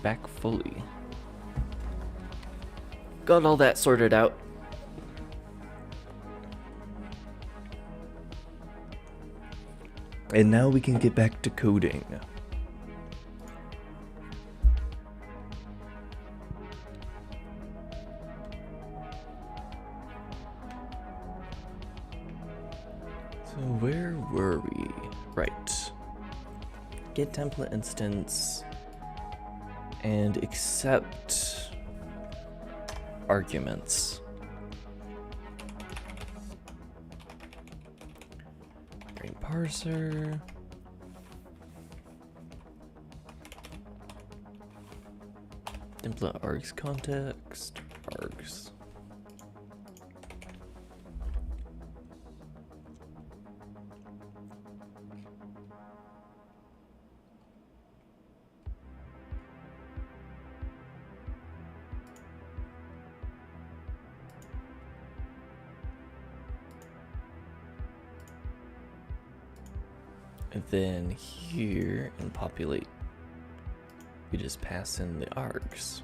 back fully. Got all that sorted out. And now we can get back to coding. So where were we? Right. Get template instance and accept arguments. Brane parser. Template args context. Args. And then here in populate, we just pass in the args.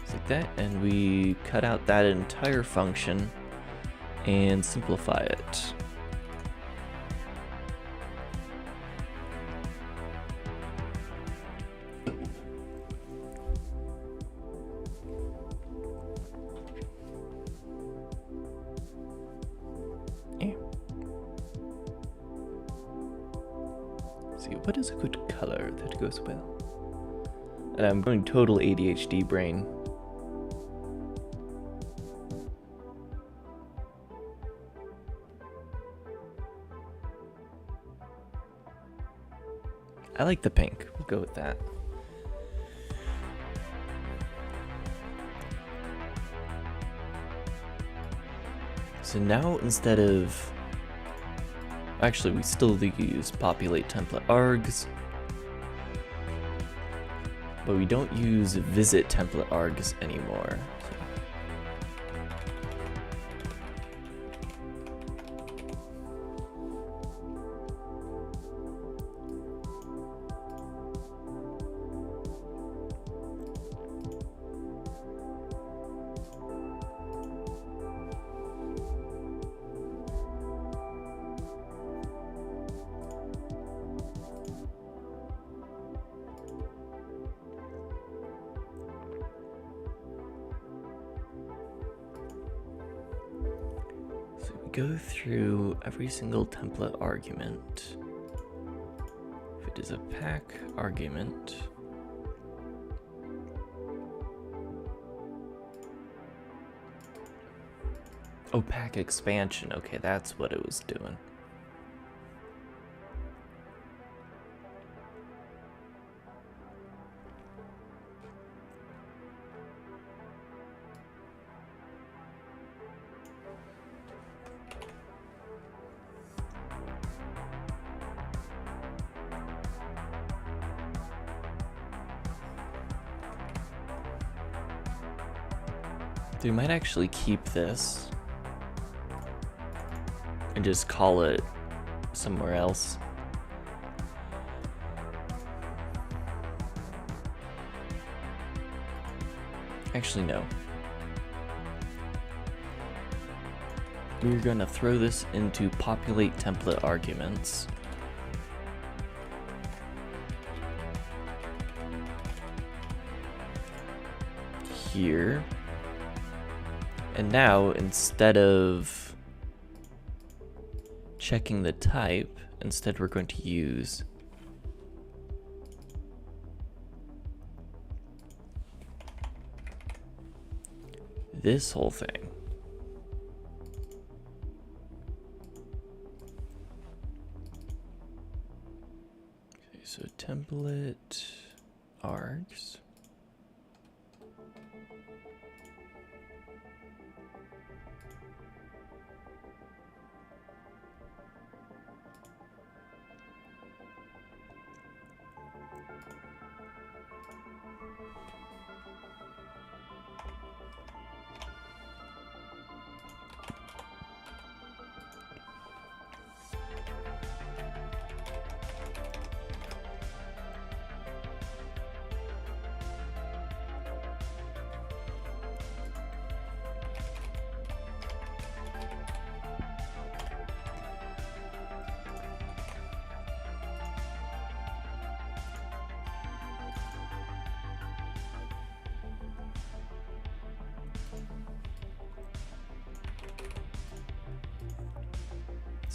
Just like that, and we cut out that entire function and simplify it. See, what is a good color that goes well? And I'm going total ADHD brain. I like the pink. We'll go with that. So now instead of... Actually, we still use populate template args, but we don't use visit template args anymore. Go through every single template argument. If it is a pack argument, oh, pack expansion. Okay, that's what it was doing. We might actually keep this and just call it somewhere else. Actually, no. We're gonna throw this into populate template arguments. Here. And now, instead of checking the type, instead we're going to use this whole thing. Okay, so template args.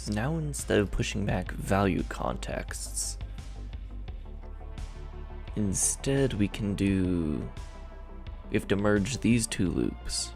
Now instead of pushing back value contexts, instead we have to merge these two loops.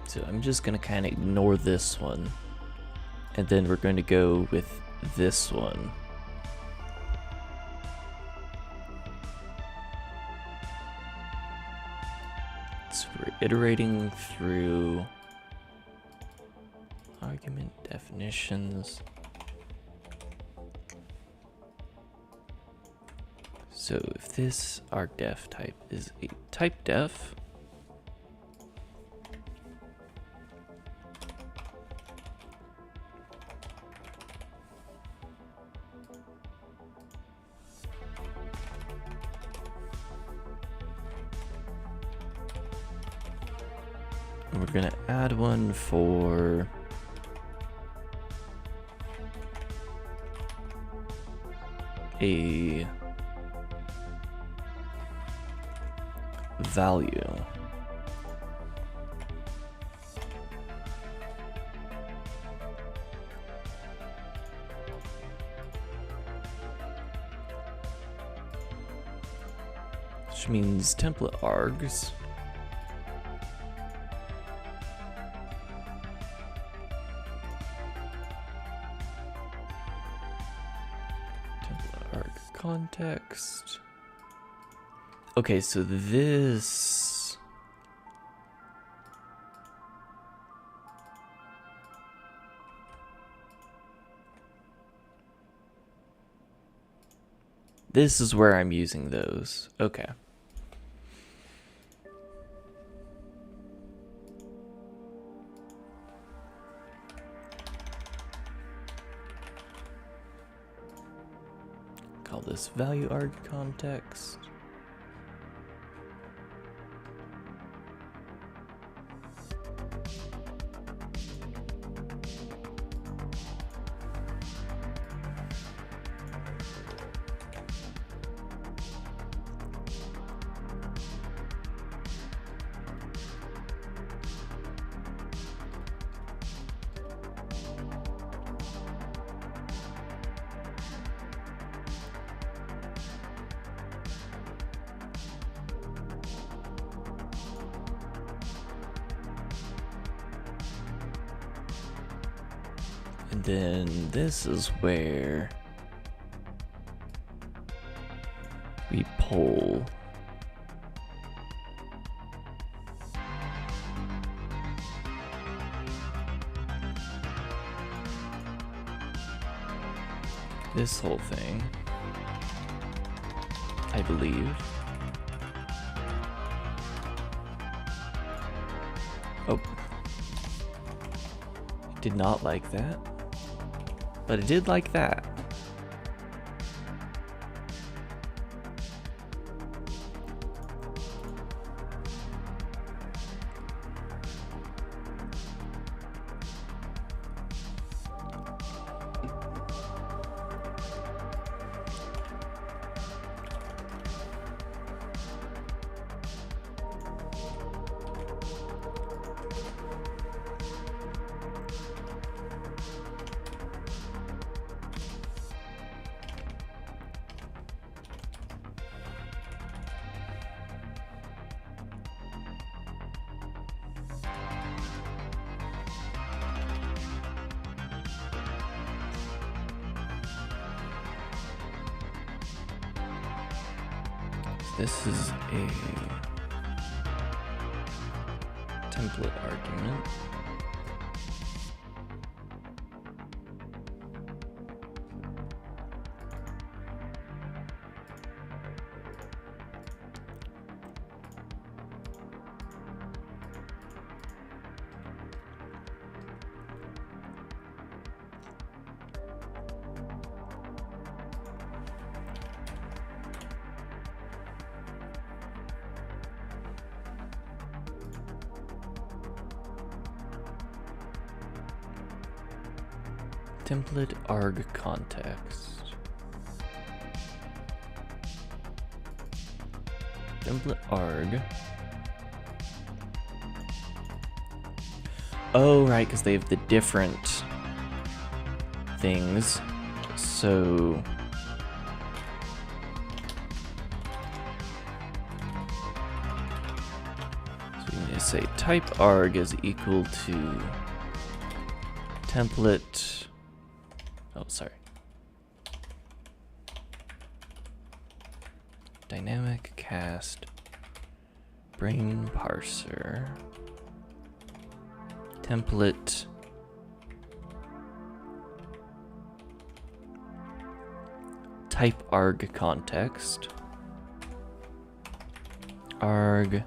So I'm just going to kind of ignore this one, and then we're going to go with this one. So we're iterating through argument definitions. So if this argdef type is a type def, we're going to add one for a value. Which means template args context. Okay, so this is where I'm using those. Okay. Call this value arg context. And then this is where we pull this whole thing, I believe. Oh. I did not like that. But I did like that. This is a template argument. Template arg context. Template arg. Oh, right, because they have the different things. So we need to say type arg is equal to template. Oh, sorry. Dynamic cast Brane parser template type arg context arg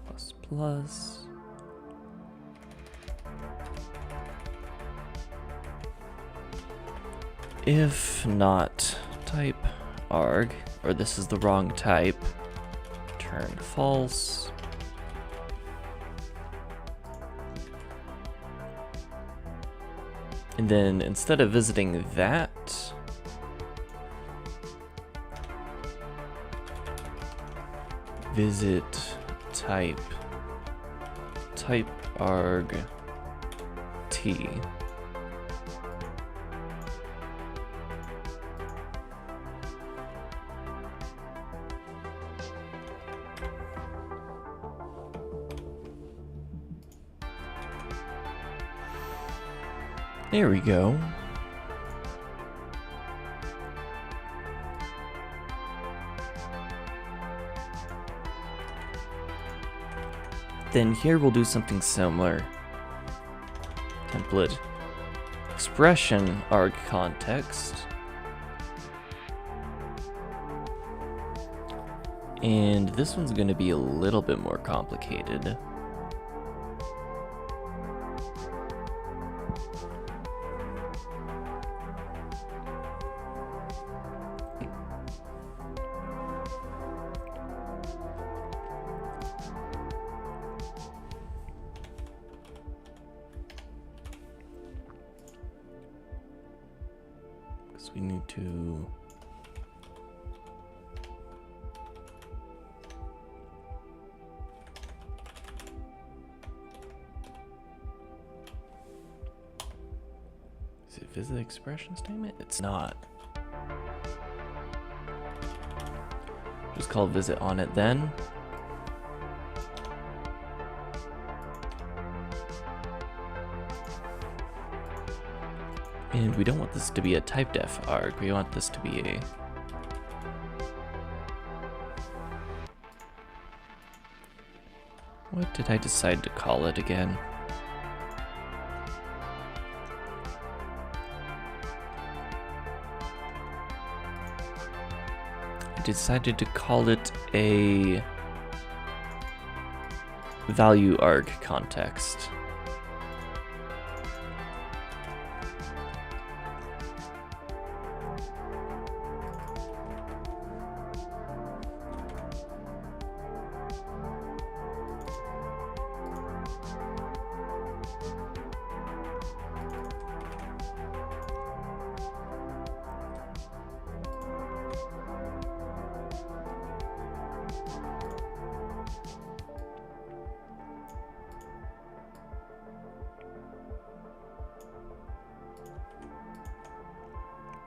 plus plus if not type arg, or this is the wrong type, return false. And then instead of visiting that, visit type arg t. There we go. Then here we'll do something similar. Template expression arg context. And this one's going to be a little bit more complicated. We need to is it visit expression statement? It's not. Just call visit on it then. And we don't want this to be a typedef arg, we want this to be a what did I decide to call it again? I decided to call it a value arg context.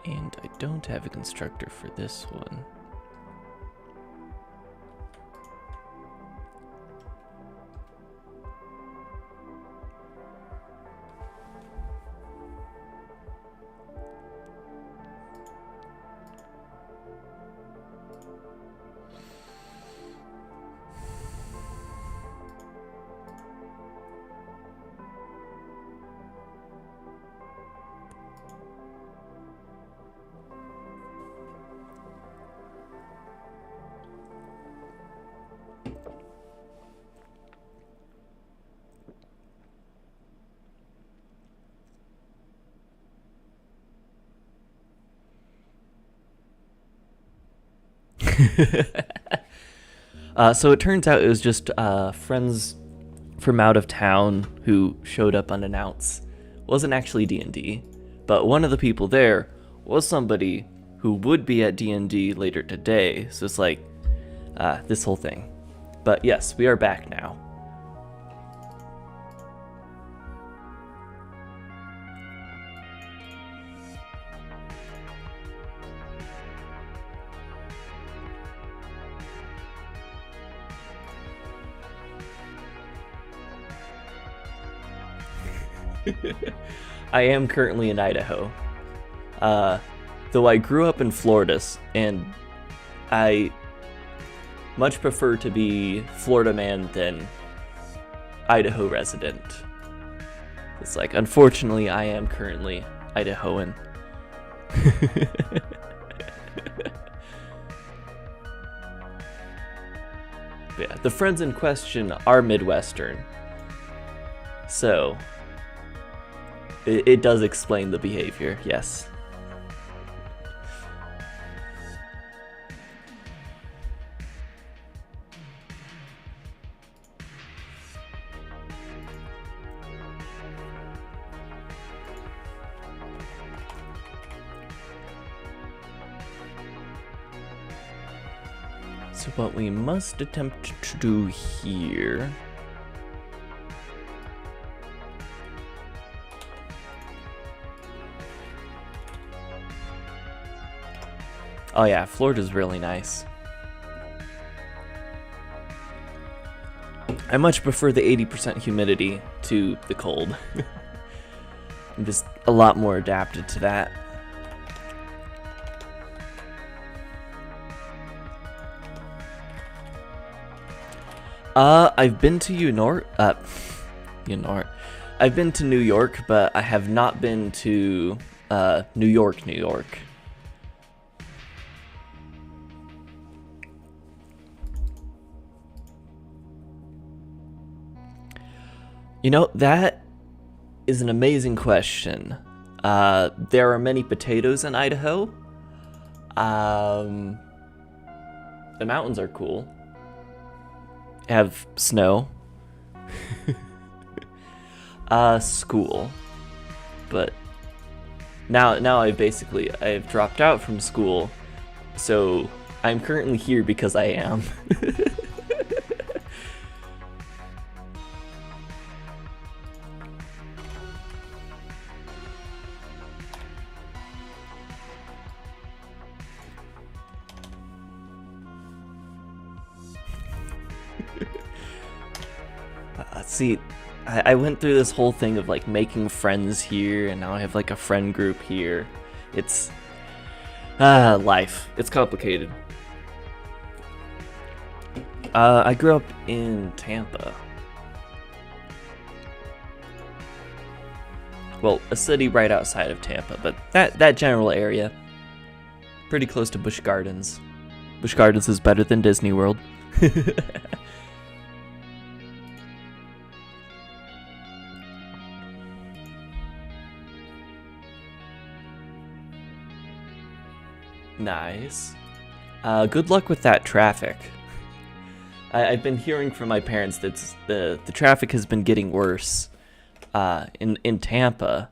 And I don't have a constructor for this one. So it turns out it was just friends from out of town who showed up unannounced wasn't actually D&D, but one of the people there was somebody who would be at D&D later today. So it's like this whole thing. But yes, we are back now. I am currently in Idaho. Though I grew up in Florida, and I much prefer to be Florida man than Idaho resident. It's like, unfortunately, I am currently Idahoan. Yeah, the friends in question are Midwestern. So, it does explain the behavior, yes. So what we must attempt to do here... Oh yeah, Florida's really nice. I much prefer the 80% humidity to the cold. I'm just a lot more adapted to that. I've been to I've been to New York, but I have not been to New York, New York. You know, that is an amazing question. There are many potatoes in Idaho. The mountains are cool. Have snow. School. But now I've dropped out from school, so I'm currently here because I am. See, I went through this whole thing of like making friends here, and now I have like a friend group here. It's life. It's complicated. I grew up in Tampa. Well, a city right outside of Tampa, but that general area. Pretty close to Busch Gardens. Busch Gardens is better than Disney World. Nice. Good luck with that traffic. I've been hearing from my parents that the traffic has been getting worse in Tampa,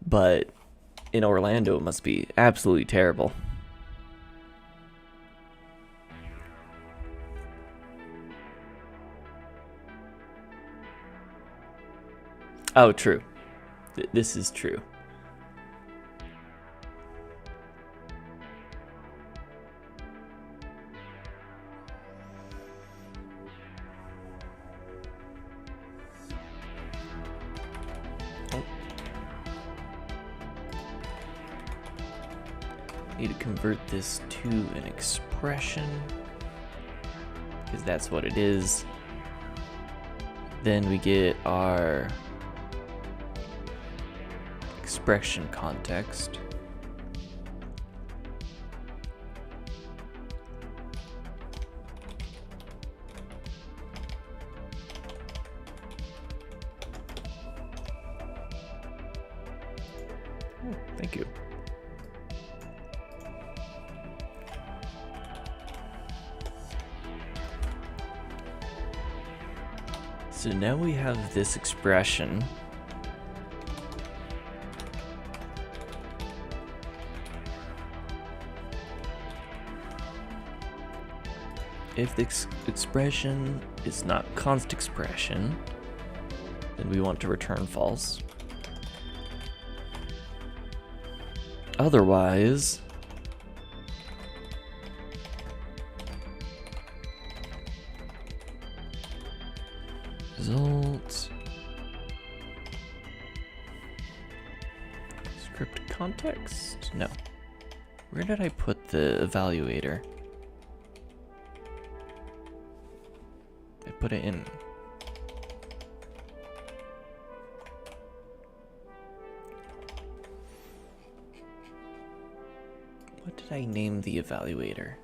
but in Orlando it must be absolutely terrible. Oh, true. This is true. Need to convert this to an expression, because that's what it is. Then we get our expression context. Oh, thank you. So now we have this expression. If the expression is not const expression, then we want to return false. Otherwise, result script context? No. Where did I put the evaluator? I put it in. What did I name the evaluator?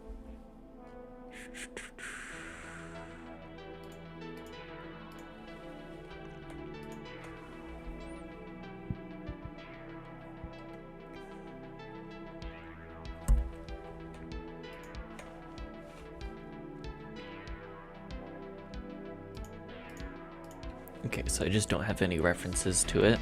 Okay, so I just don't have any references to it.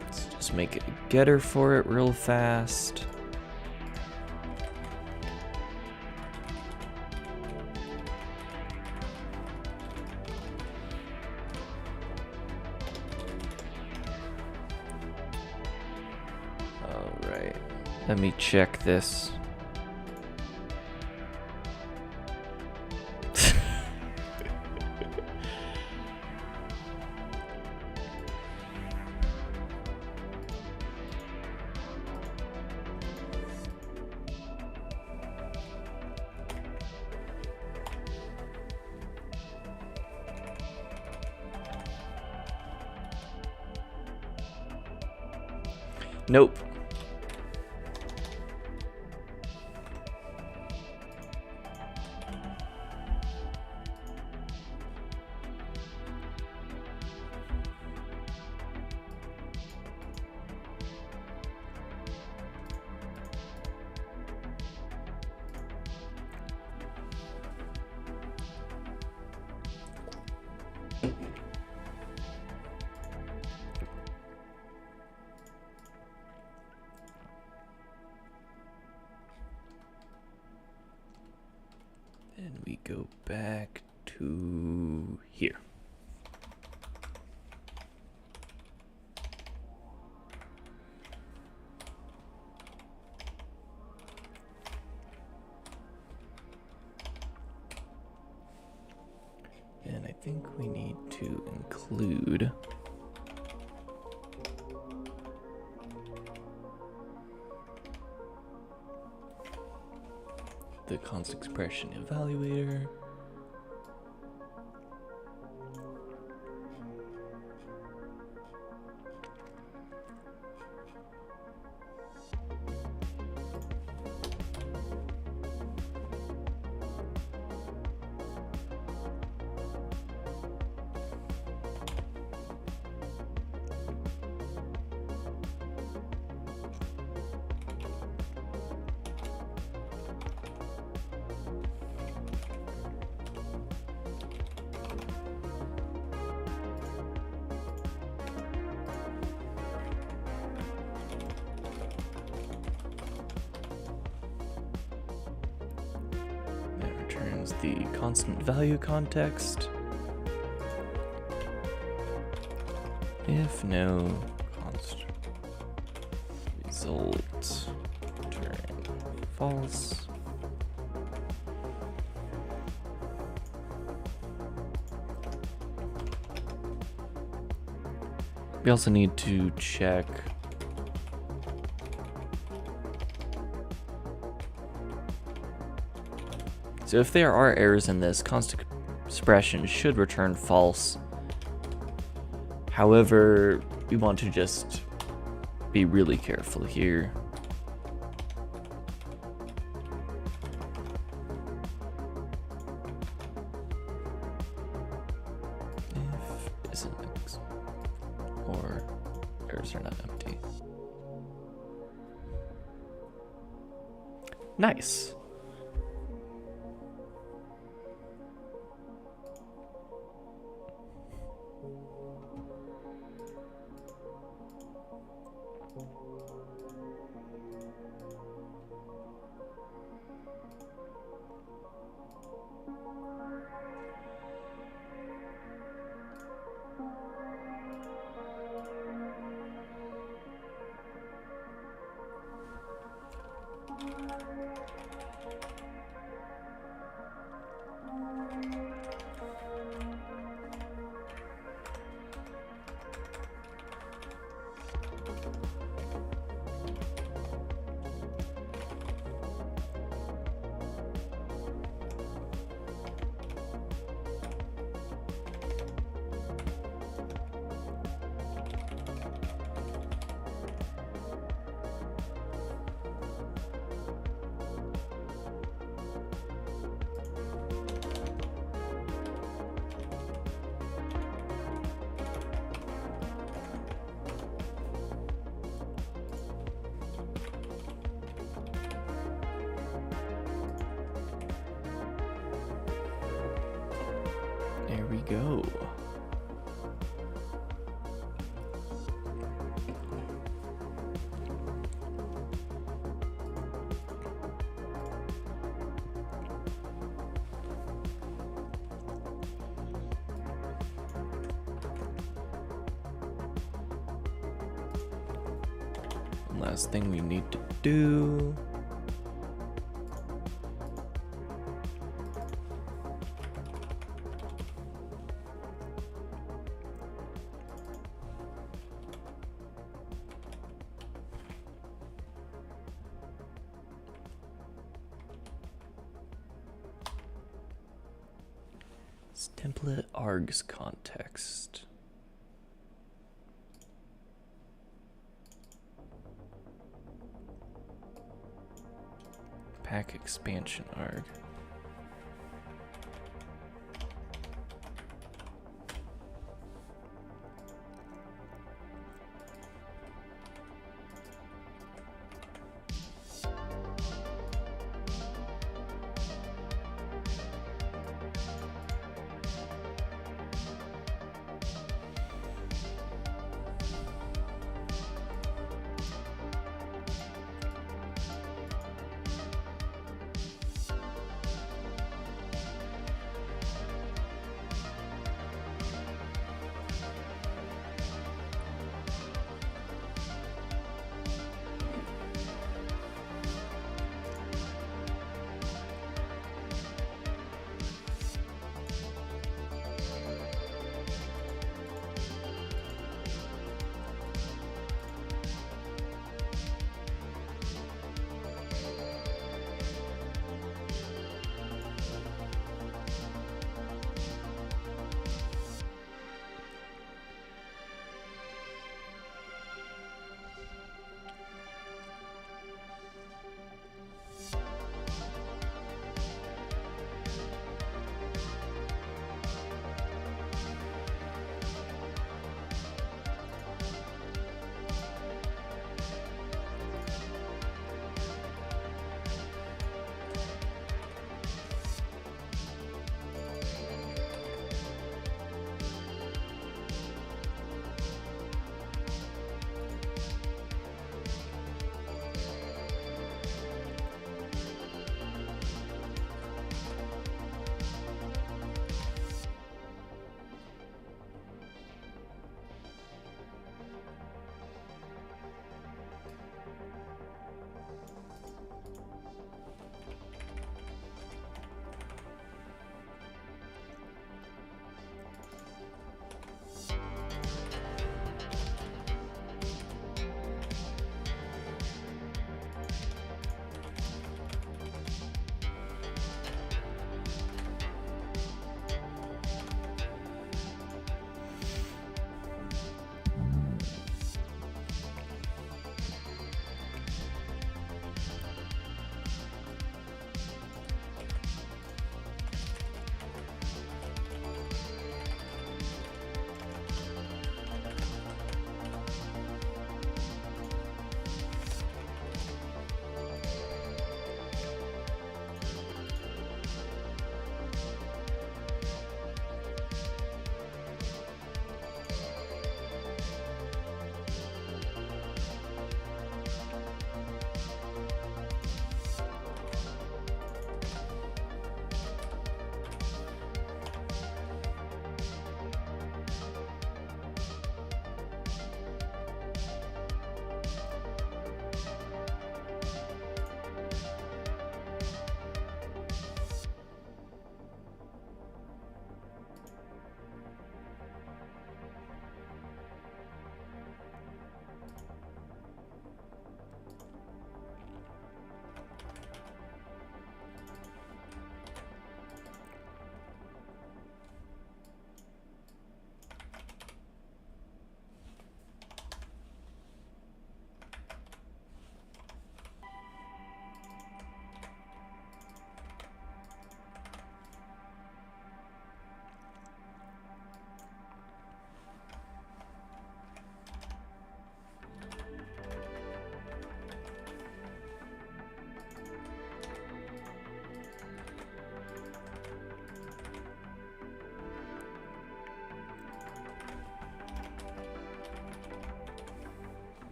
Let's just make a getter for it real fast. All right, let me check this. Nope. And we go back to here. And I think we need to include the const expression evaluator. The constant value context. If no const result return false. We also need to check so if there are errors in this, const expression should return false. However, we want to just be really careful here. If isn't or errors are not empty. go. Last thing we need to do. It's template args context. Pack expansion arg.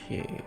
Okay.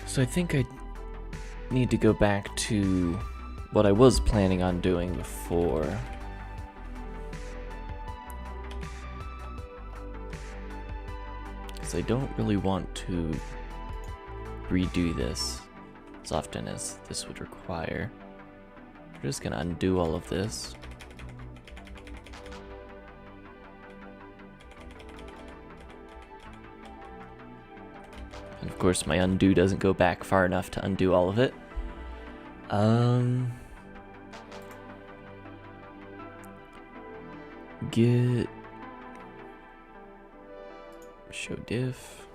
So I think I need to go back to what I was planning on doing before. Because I don't really want to redo this as often as this would require. We're just gonna undo all of this. And of course my undo doesn't go back far enough to undo all of it. Get show diff.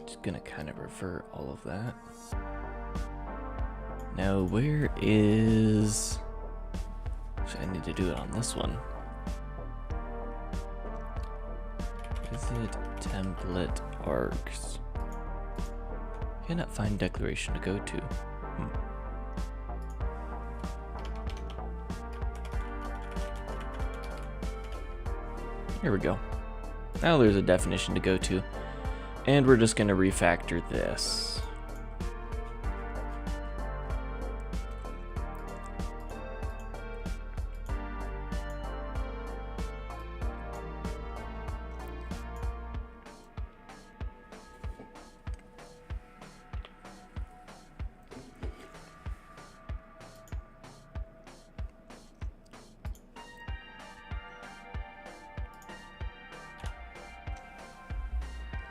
Just gonna kind of revert all of that. Now, where is... Actually, I need to do it on this one. Visit template args. Cannot find declaration to go to. Here we go. Now there's a definition to go to. And we're just going to refactor this.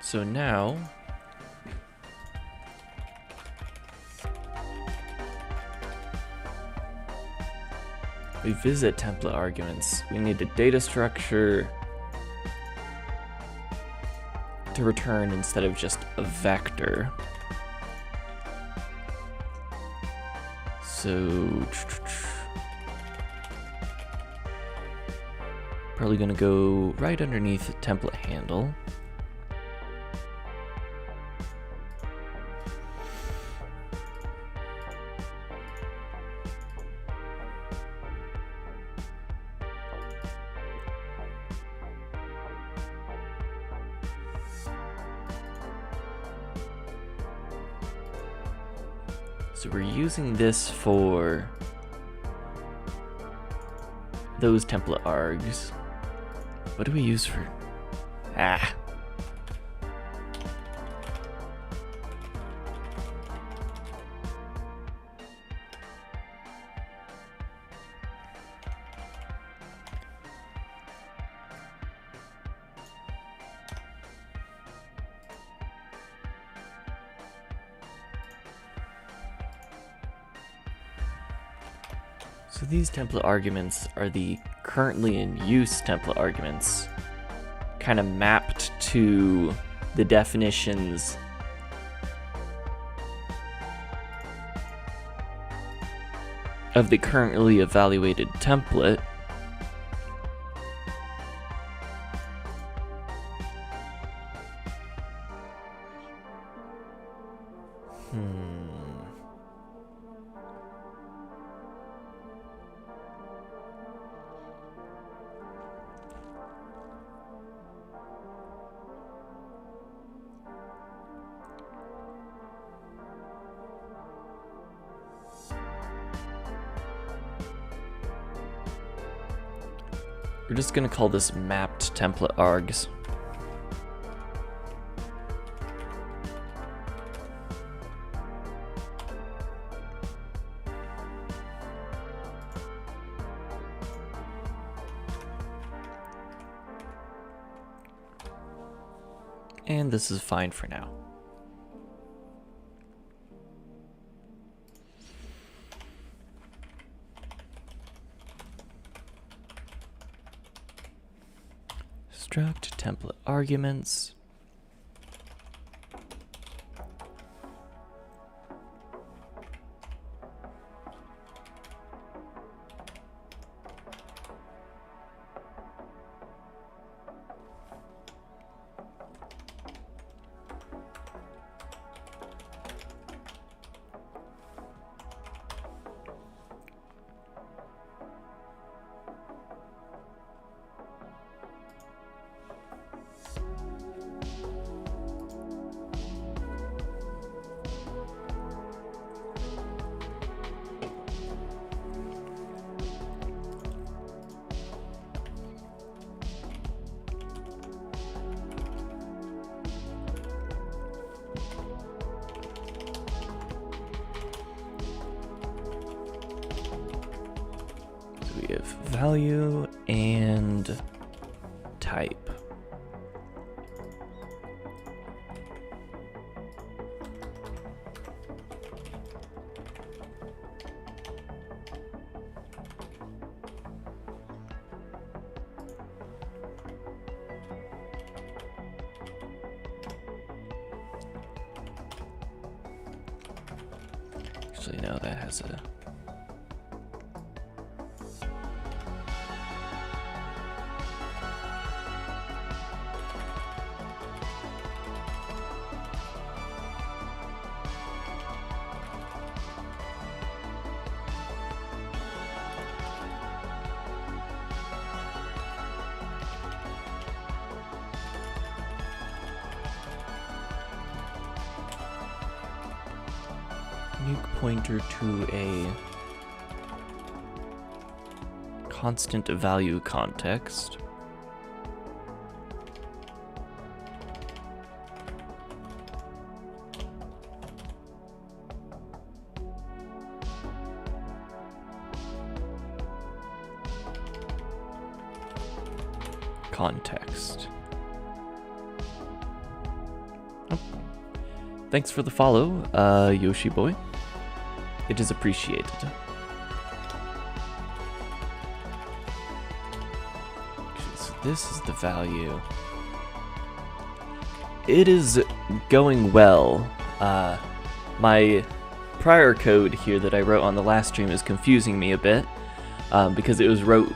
So now, we visit template arguments. We need a data structure to return instead of just a vector. So, probably gonna go right underneath the template handle. So we're using this for those template args. What do we use for... Ah. So these template arguments are the currently in use template arguments, kind of mapped to the definitions of the currently evaluated template. We're just going to call this mapped template args. And this is fine for now. Struct template arguments. We have value and type. Actually, no, that has a... unique pointer to a constant value context. Context. Oh. Thanks for the follow, Yoshi boy. It is appreciated. So this is the value. It is going well. My prior code here that I wrote on the last stream is confusing me a bit because it was wrote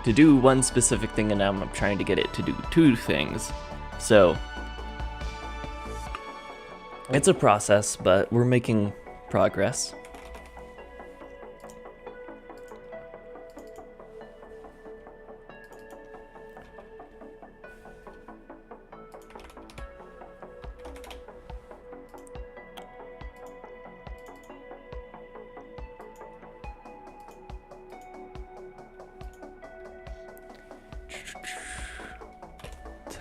to do one specific thing and now I'm trying to get it to do two things. So it's a process, but we're making progress.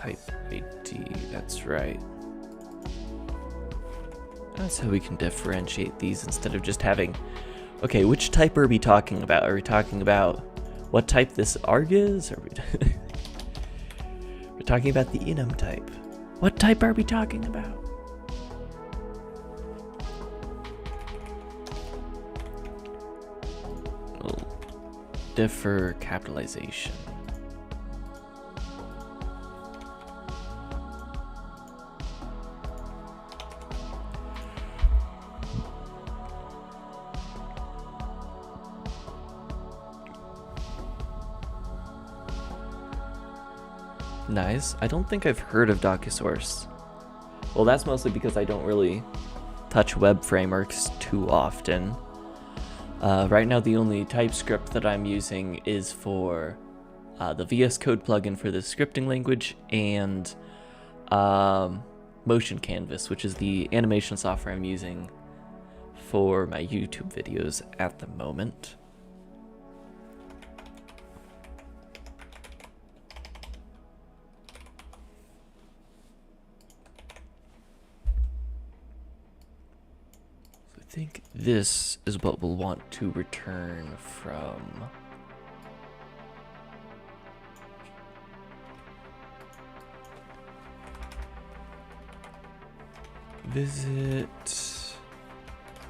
type ID, that's right. That's how we can differentiate these instead of just having... Okay, which type are we talking about? Are we talking about what type this arg is? Or we're talking about the enum type. What type are we talking about? We'll differ capitalization. Nice. I don't think I've heard of DocuSource. Well, that's mostly because I don't really touch web frameworks too often. Right now, the only TypeScript that I'm using is for the VS Code plugin for the scripting language and Motion Canvas, which is the animation software I'm using for my YouTube videos at the moment. I think this is what we'll want to return from visit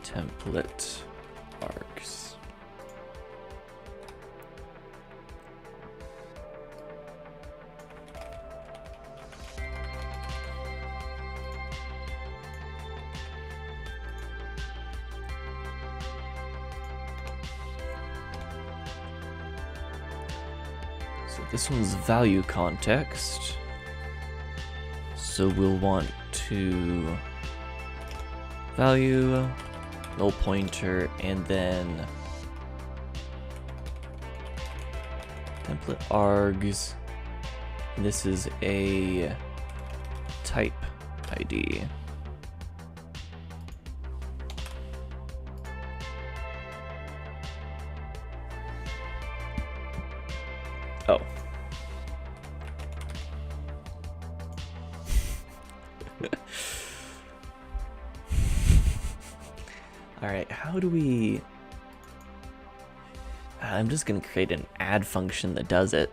template args. This one's value context, so we'll want to value, null pointer, and then template args. And this is a type ID. Oh. Alright, how do we... I'm just going to create an add function that does it.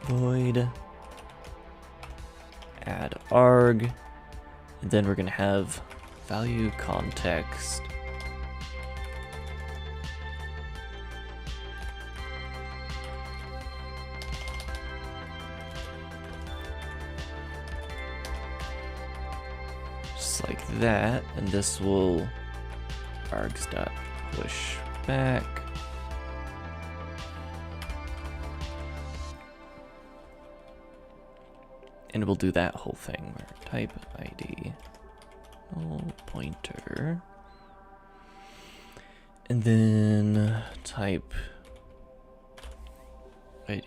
Void add arg, and then we're going to have value context. Like that, and this will args.push back. And we'll do that whole thing where type ID null pointer, and then type ID.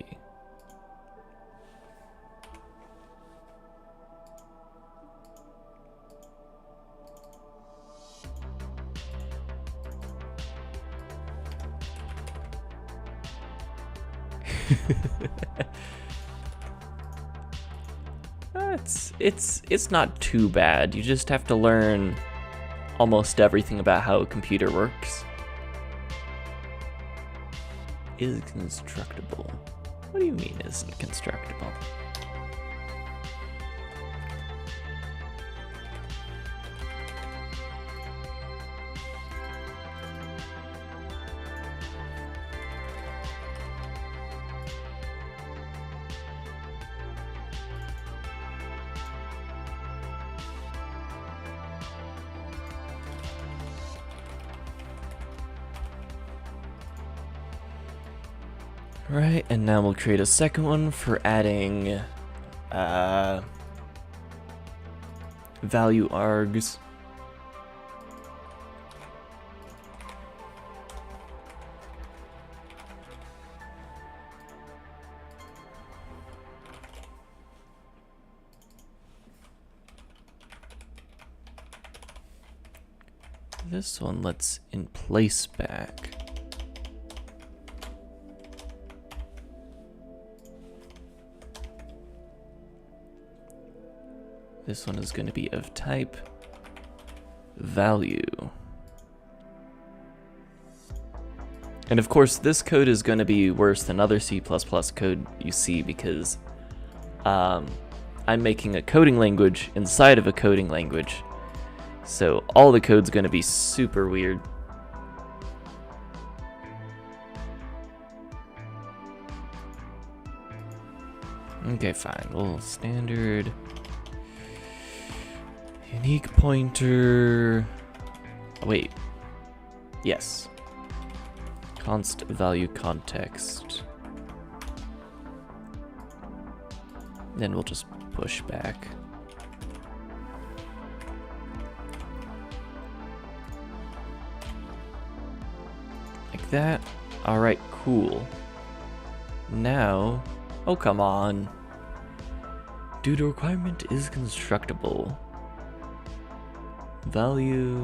It's not too bad. You just have to learn almost everything about how a computer works. Is constructible. What do you mean isn't constructible? Right, and now we'll create a second one for adding value args. This one let's in place back. This one is going to be of type value. And of course, this code is going to be worse than other C++ code you see because I'm making a coding language inside of a coding language. So all the code's going to be super weird. Okay, fine. Well, standard unique pointer. Oh, wait. Yes. Const value context. Then we'll just push back. Like that. Alright, cool. Now, oh come on. Dude, the requirement is constructible. Value.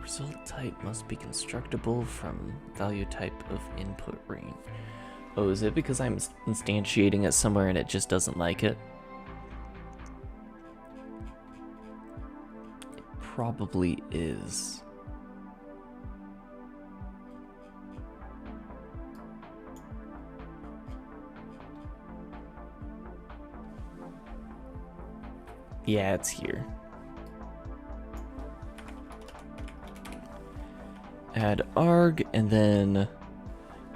Result type must be constructible from value type of input range. Oh, is it because I'm instantiating it somewhere and it just doesn't like it? It probably is. Yeah, it's here. Add arg, and then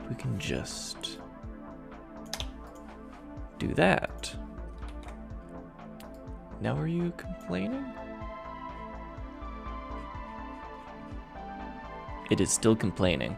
we can just do that. Now are you complaining? It is still complaining.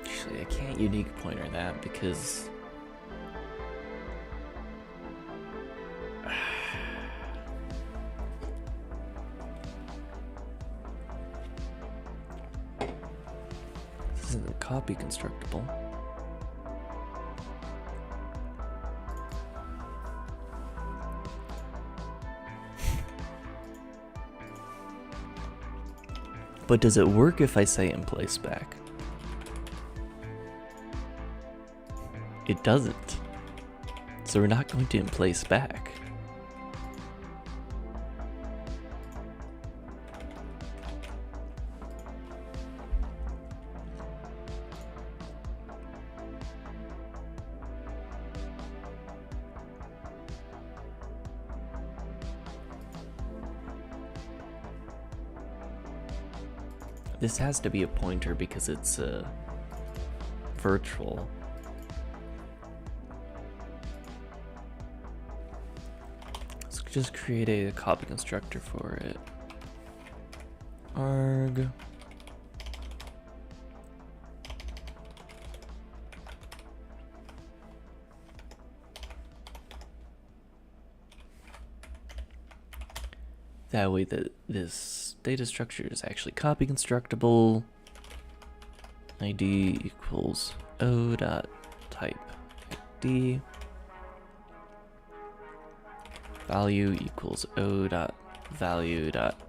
Actually, I can't unique pointer that because this isn't copy constructible. But does it work if I say in place back? It doesn't. So we're not going to in place back. This has to be a pointer because it's virtual. Let's just create a copy constructor for it. Arg. That way this data structure is actually copy constructible. ID equals O dot type ID. Value equals O dot value dot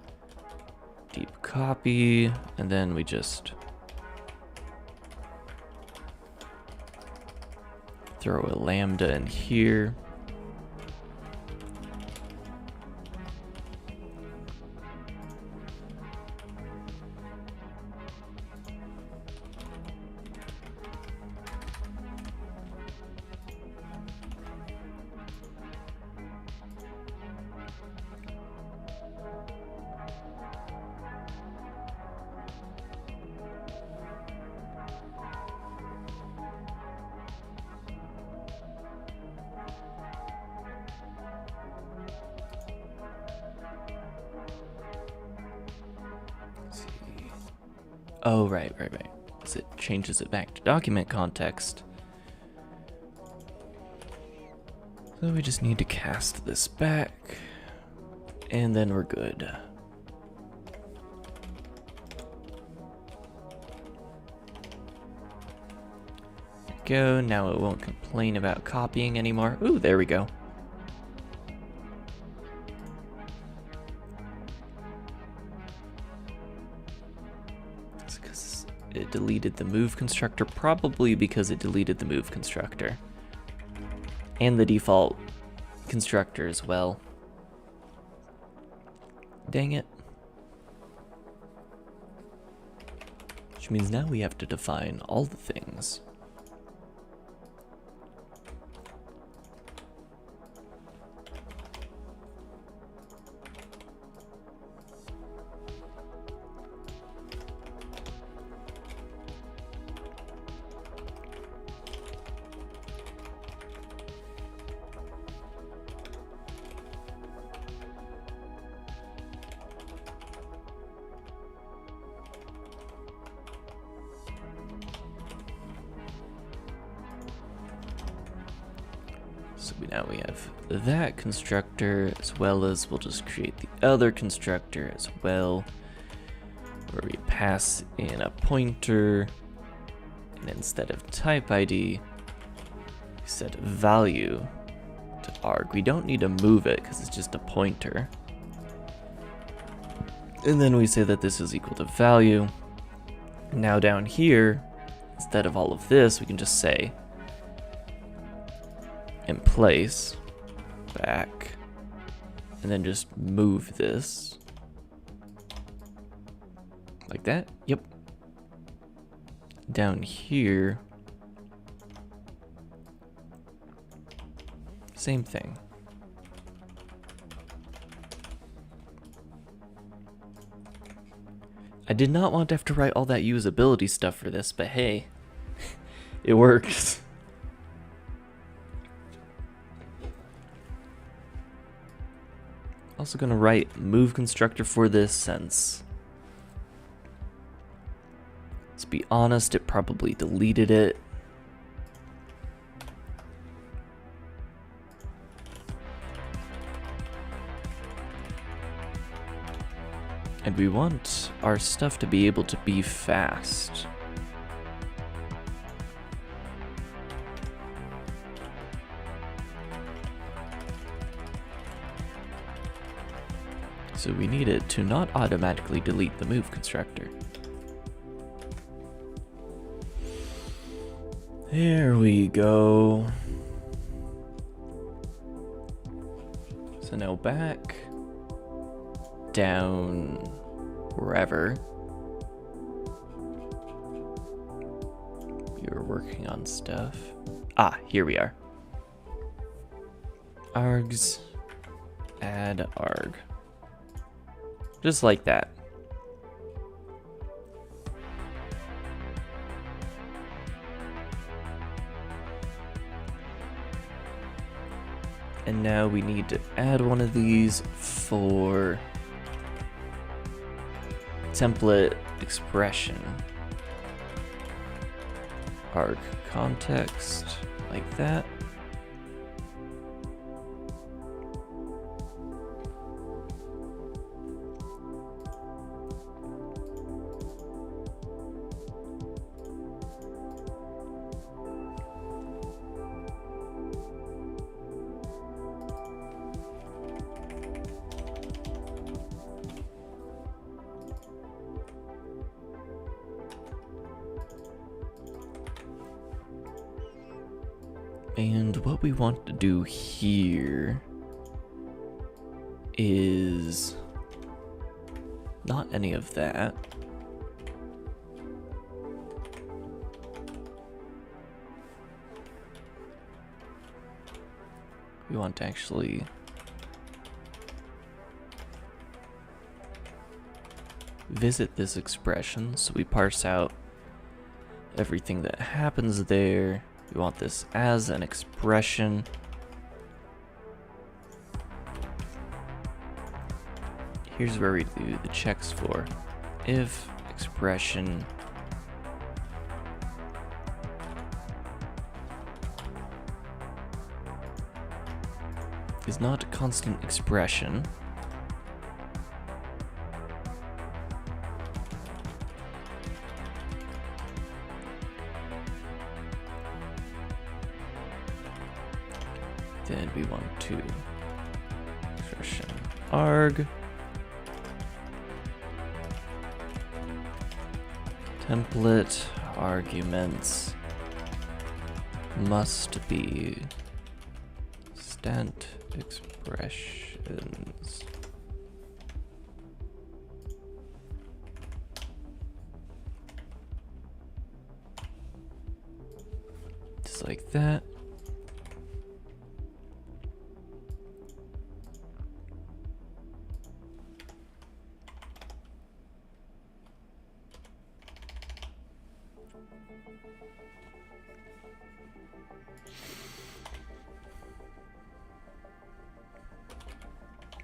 deep copy, and then we just throw a lambda in here. Oh, right. So it changes it back to document context. So we just need to cast this back, and then we're good. go. Now it won't complain about copying anymore. Ooh, there we go. It's because it deleted the move constructor, probably because it deleted the move constructor. And the default constructor as well. Dang it. Which means now we have to define all the things. So now we have that constructor, as well as we'll just create the other constructor as well, where we pass in a pointer, and instead of type ID, we set value to arg. We don't need to move it because it's just a pointer. And then we say that this is equal to value. Now down here, instead of all of this, we can just say in place, back, and then just move this like that. Yep. Down here, same thing. I did not want to have to write all that usability stuff for this, but hey, it works. Also gonna write move constructor for this since, let's be honest, it probably deleted it. And we want our stuff to be able to be fast. So we need it to not automatically delete the move constructor. There we go. So now back down wherever we were working on stuff. Ah, here we are. Args, add arg. Just like that. And now we need to add one of these for template expression. Arg context, like that. And what we want to do here is not any of that. We want to actually visit this expression, so we parse out everything that happens there. We want this as an expression. Here's where we do the checks for. If expression is not a constant expression, Then we want to expression arg. Template arguments must be stant expressions. Just like that.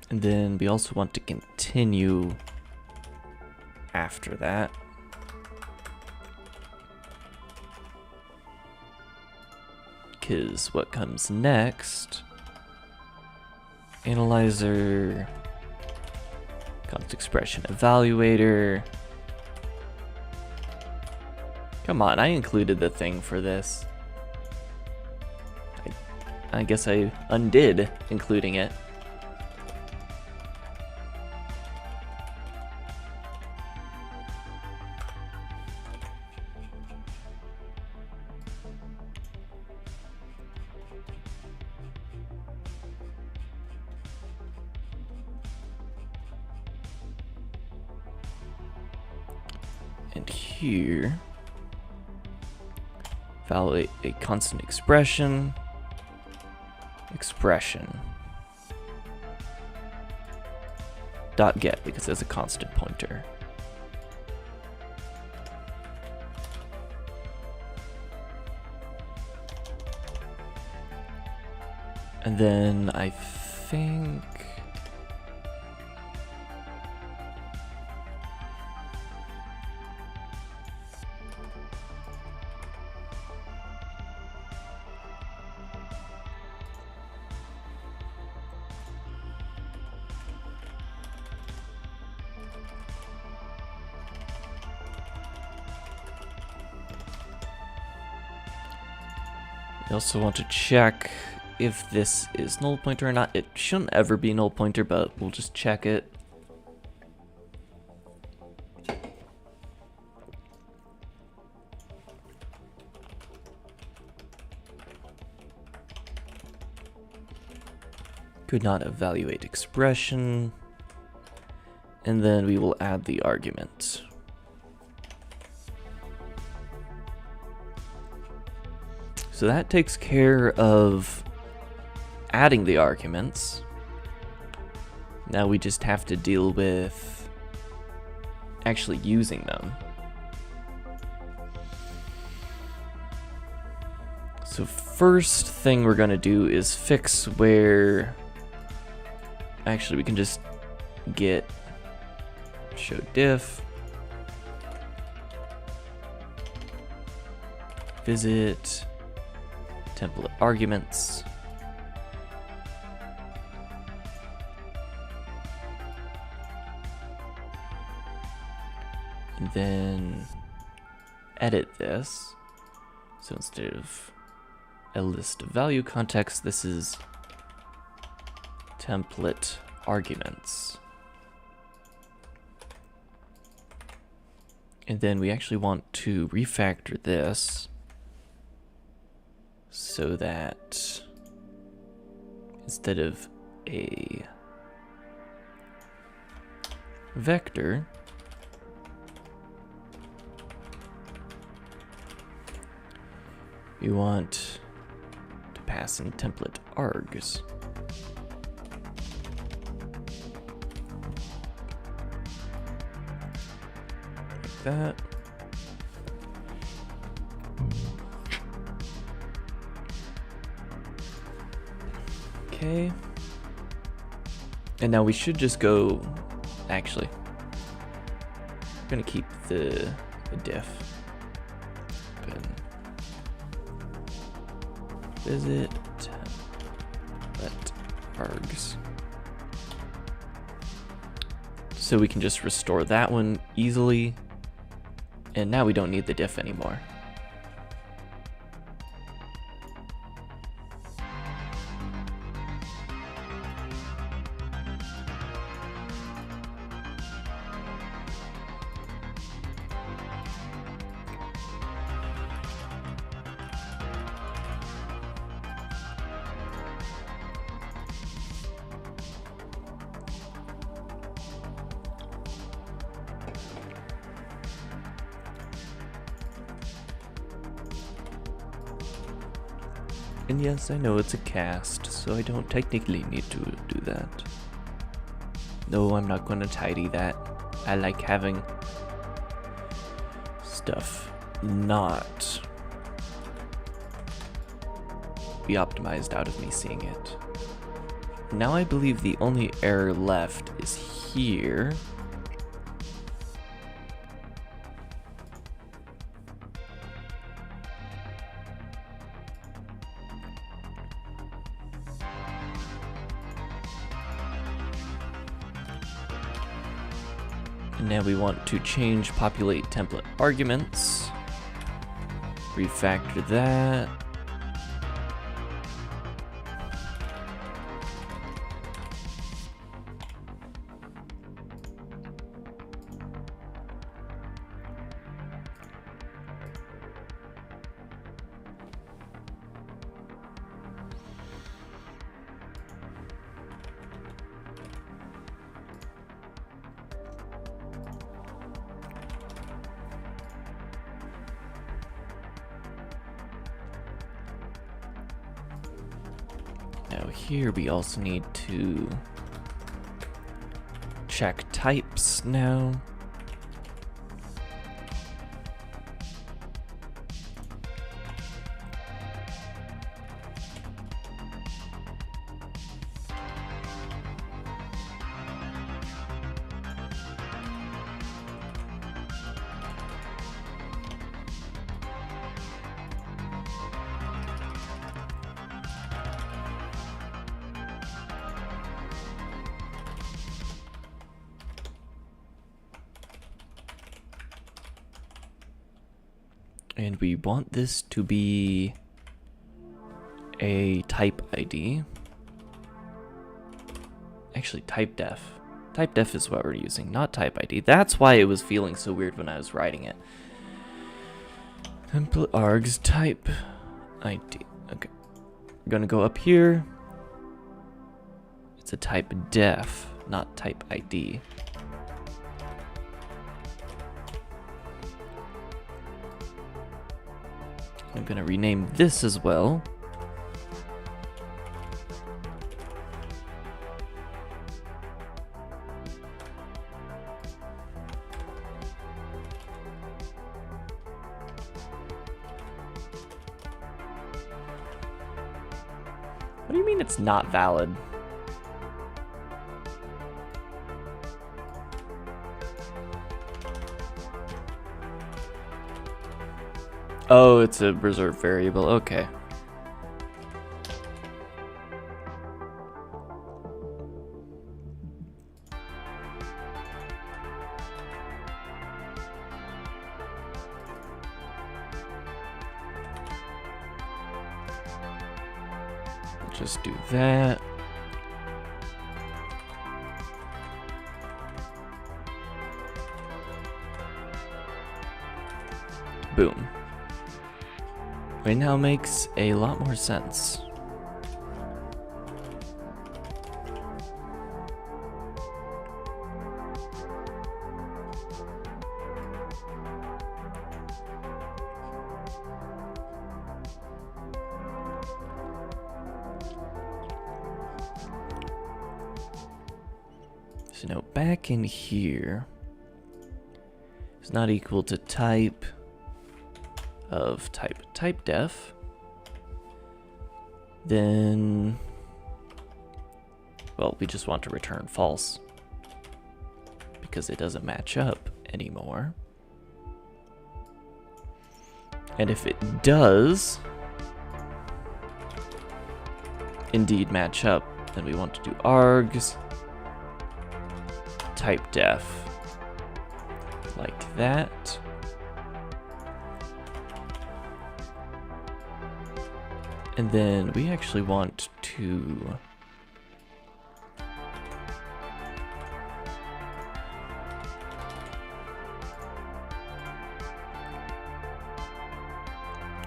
And then we also want to continue after that. Because what comes next, analyzer, constant expression evaluator. Come on, I included the thing for this. I guess I undid including it. And here, validate a constant expression, dot get, because it's a constant pointer. And then I think you also want to check if this is null pointer or not. It shouldn't ever be null pointer, but we'll just check it. Could not evaluate expression. And then we will add the argument. So that takes care of adding the arguments. Now we just have to deal with actually using them. So first thing we're gonna do is fix where, actually we can just get show diff, visit template arguments, and then edit this. So instead of a list of value context, this is template arguments. And then we actually want to refactor this so that instead of a vector, we want to pass in template args. Like that. Okay. And now we should just go, actually, we're gonna keep the diff. Open. Visit template args. So we can just restore that one easily. And now we don't need the diff anymore. And yes, I know it's a cast, so I don't technically need to do that. No, I'm not going to tidy that. I like having stuff not be optimized out of me seeing it. Now I believe the only error left is here. And now we want to change populate template arguments. Refactor that. Now here we also need to check types now. And we want this to be a type ID. Actually, type def. Type def is what we're using, not type ID. That's why it was feeling so weird when I was writing it. Template args type ID. Okay. We're gonna go up here. It's a type def, not type ID. I'm gonna rename this as well. What do you mean it's not valid? Oh, it's a reserved variable. Okay. Just do that. Boom. It now makes a lot more sense. So now back in here, is not equal to type of type def, then, well, we just want to return false because it doesn't match up anymore. And if it does indeed match up, then we want to do args type def like that. And then we actually want to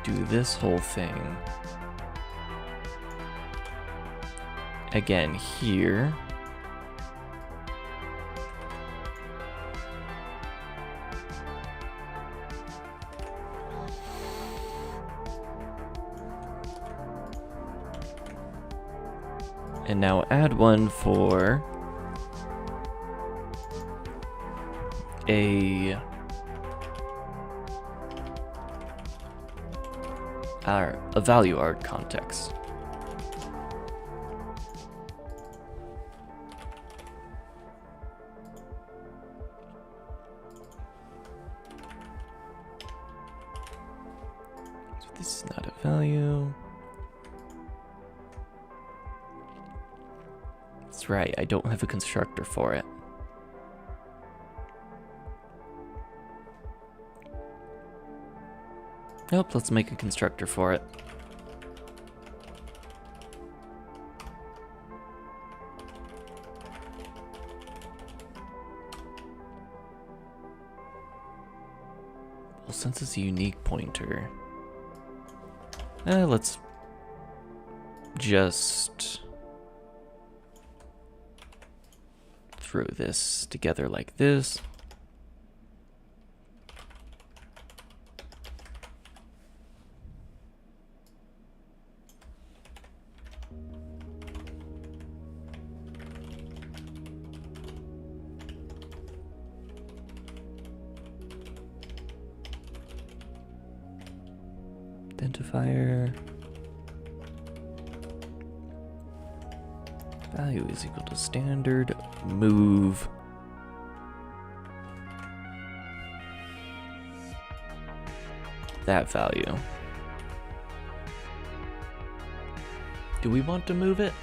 do this whole thing again here. And now add one for a value art context. So this is not a value. That's right, I don't have a constructor for it. Nope, let's make a constructor for it. Well, since it's a unique pointer, let's just throw this together like this. Identifier value is equal to standard move that value. Do we want to move it?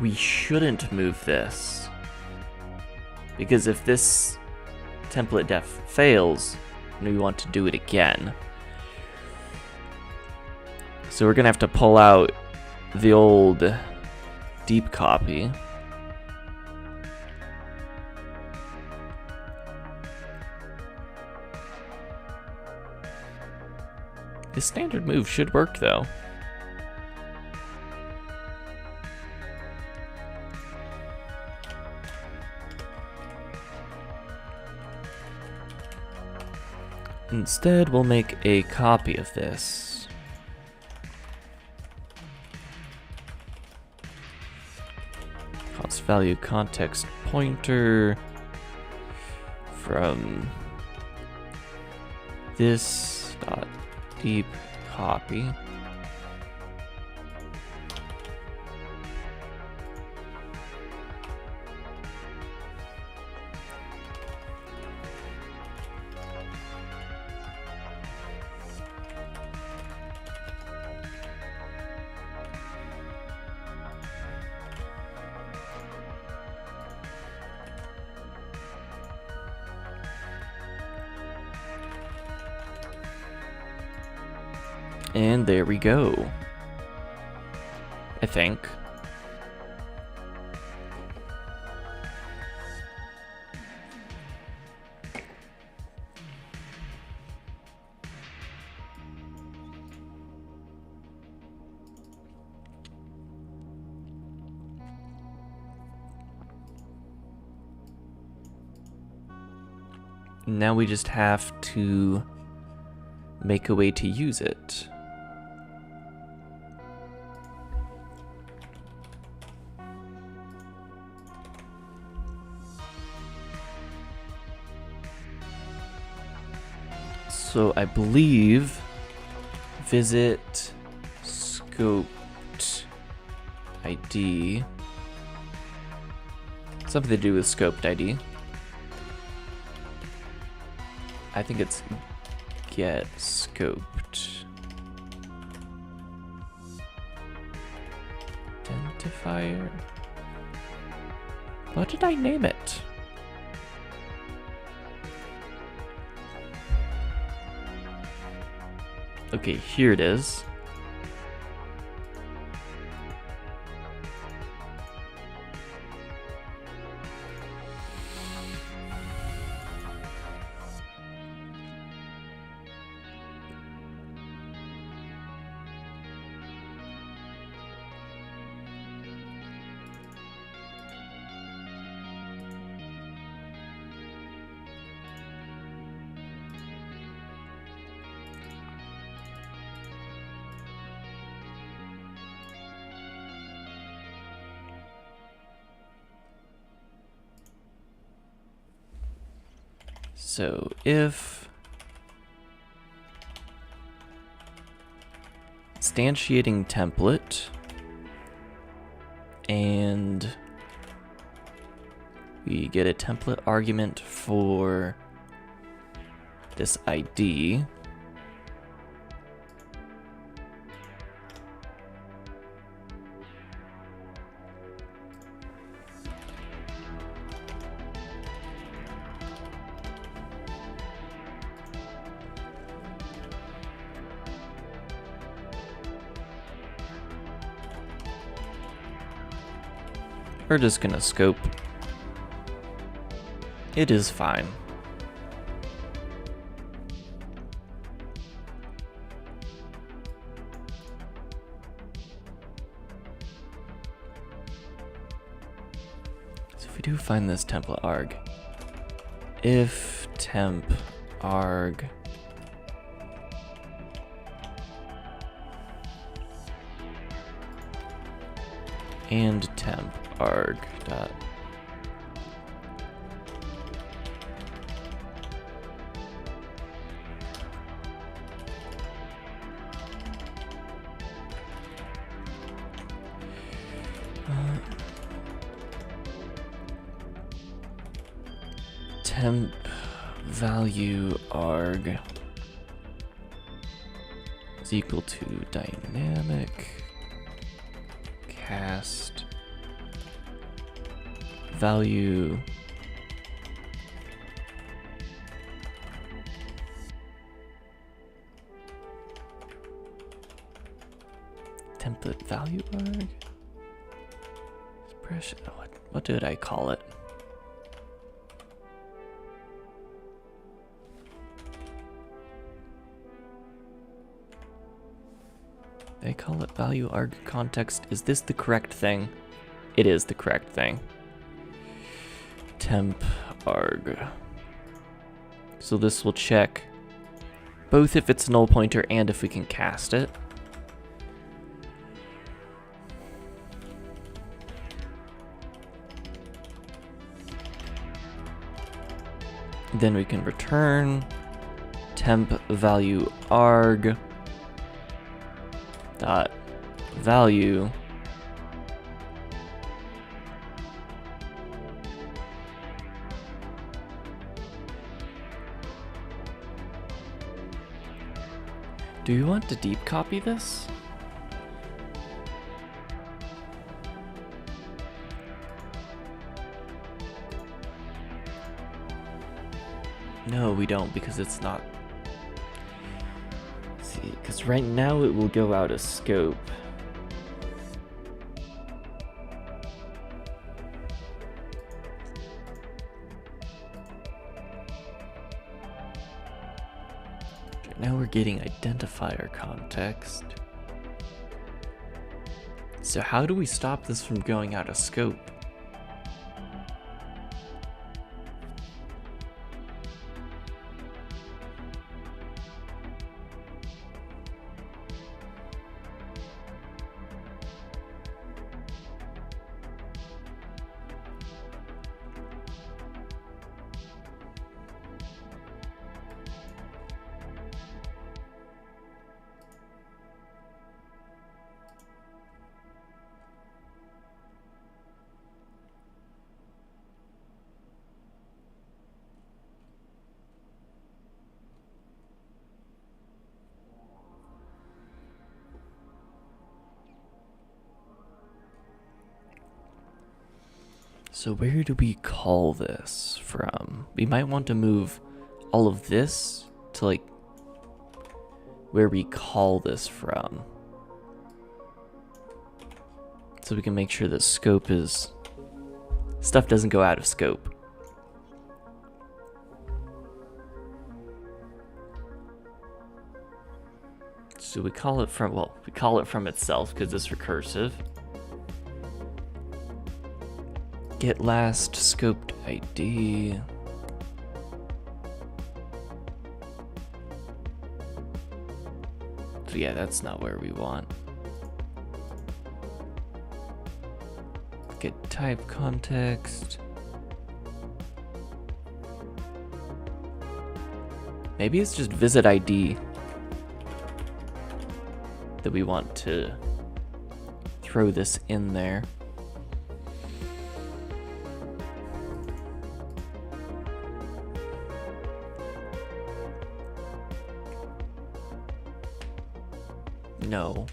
We shouldn't move this, because if this template def fails, then we want to do it again. So we're gonna have to pull out the old deep copy. The standard move should work though. Instead, we'll make a copy of this. Cost value context pointer from this dot deep copy. And there we go. I think. Now we just have to make a way to use it. So I believe visit scoped ID. Something to do with scoped ID. I think it's get scoped. Identifier. What did I name it? Okay, here it is. So if instantiating template and we get a template argument for this ID. We're just gonna scope. It is fine. So if we do find this template arg, if temp arg and temp arg dot temp value arg is equal to dynamic cast value template value arg expression. What did I call it? They call it value arg context. Is this the correct thing? It is the correct thing. Temp arg. So this will check both if it's a null pointer and if we can cast it. Then we can return temp value arg dot value Do you want to deep copy this? No, we don't, because it's not. See, because right now it will go out of scope. Now we're getting identifier context. So how do we stop this from going out of scope? So where do we call this from? We might want to move all of this to like where we call this from. So we can make sure that scope is, stuff doesn't go out of scope. So we call it from, well, we call it from itself because it's recursive. Get last scoped ID. So yeah, that's not where we want. Get type context. Maybe it's just visit ID that we want to throw this in there. No.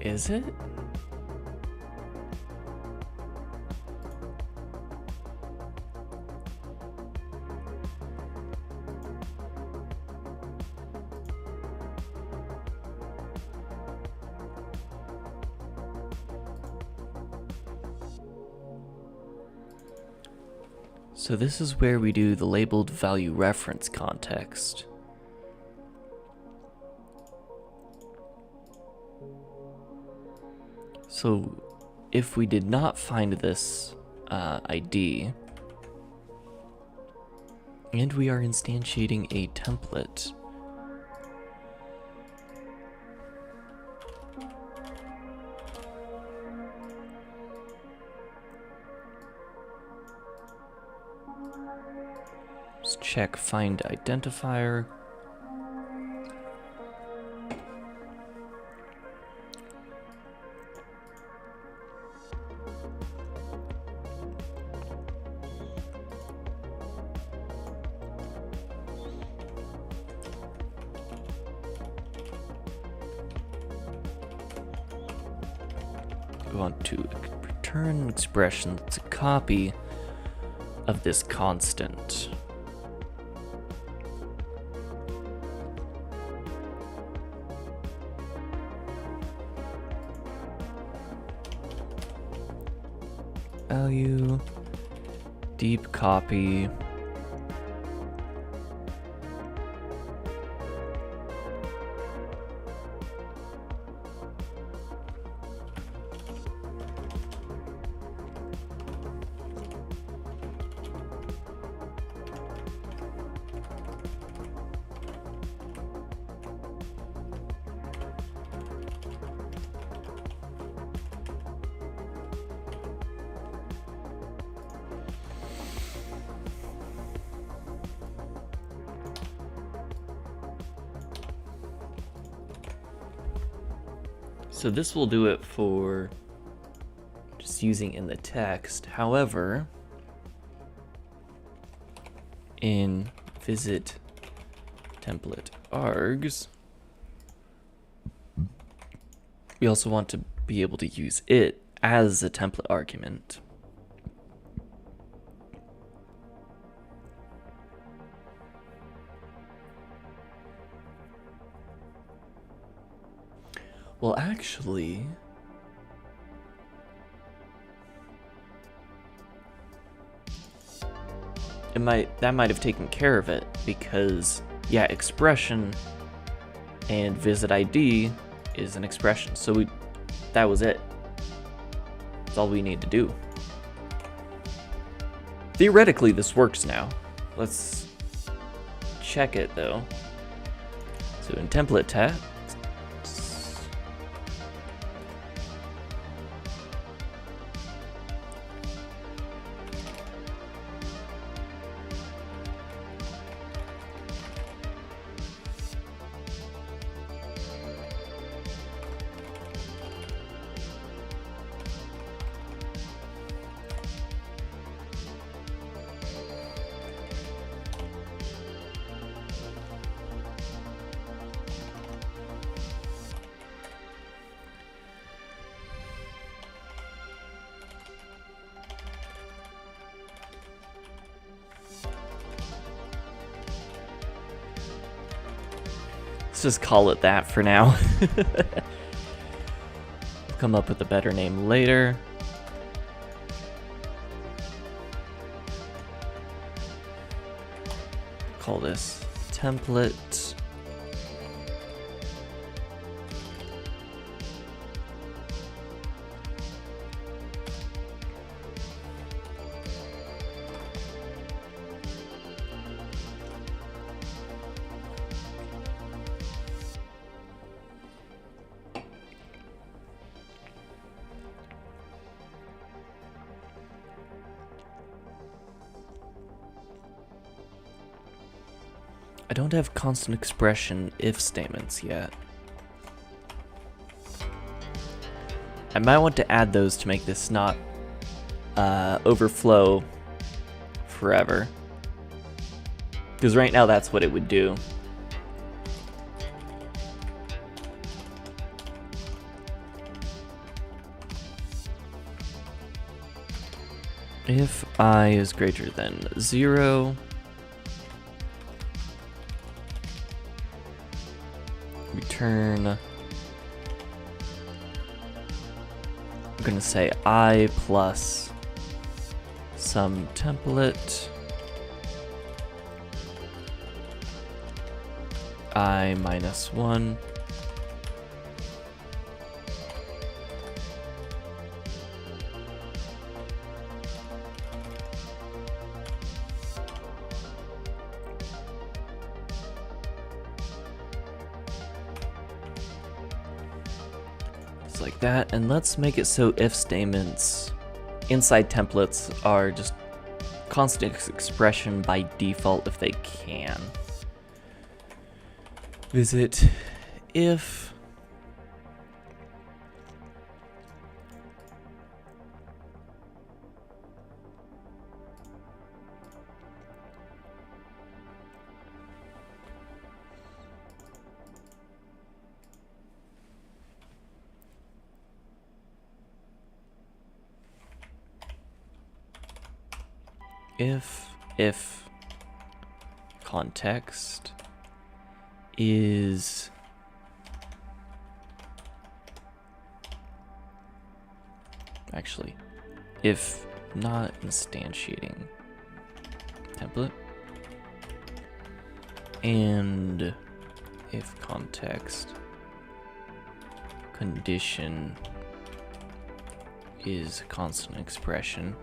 Is it? So this is where we do the labeled value reference context. So if we did not find this ID, and we are instantiating a template, let's check find identifier. We want to return an expression that's a copy of this constant. Value, deep copy. So this will do it for just using in the text. However, in visit template args, we also want to be able to use it as a template argument. Well, actually, that might have taken care of it, because yeah, expression and visit ID is an expression. So that was it. That's all we need to do. Theoretically, this works now. Let's check it though. So in template text, let's just call it that for now. Come up with a better name later. Call this template I don't have constant expression if statements yet. I might want to add those to make this not overflow forever. Because right now that's what it would do. If I is greater than 0, return, I'm going to say I plus some template, I minus 1, like that. And let's make it so if statements inside templates are just constant expression by default if they can. Visit if context is actually if not instantiating template, and if context condition is constant expression,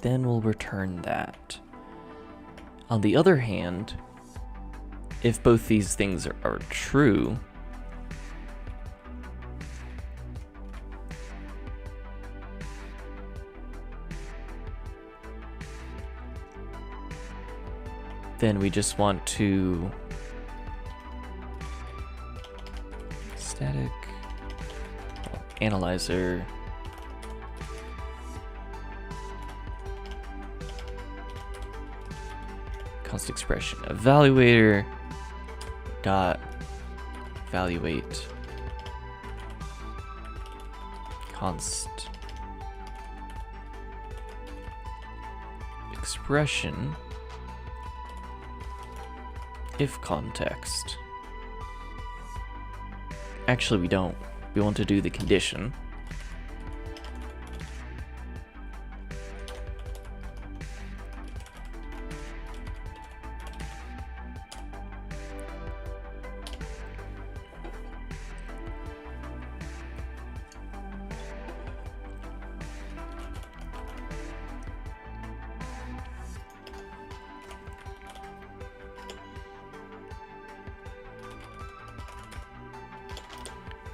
then we'll return that. On the other hand, if both these things are true, then we just want to static analyzer constant expression evaluator dot evaluate const expression if context. Actually, we don't. We want to do the condition.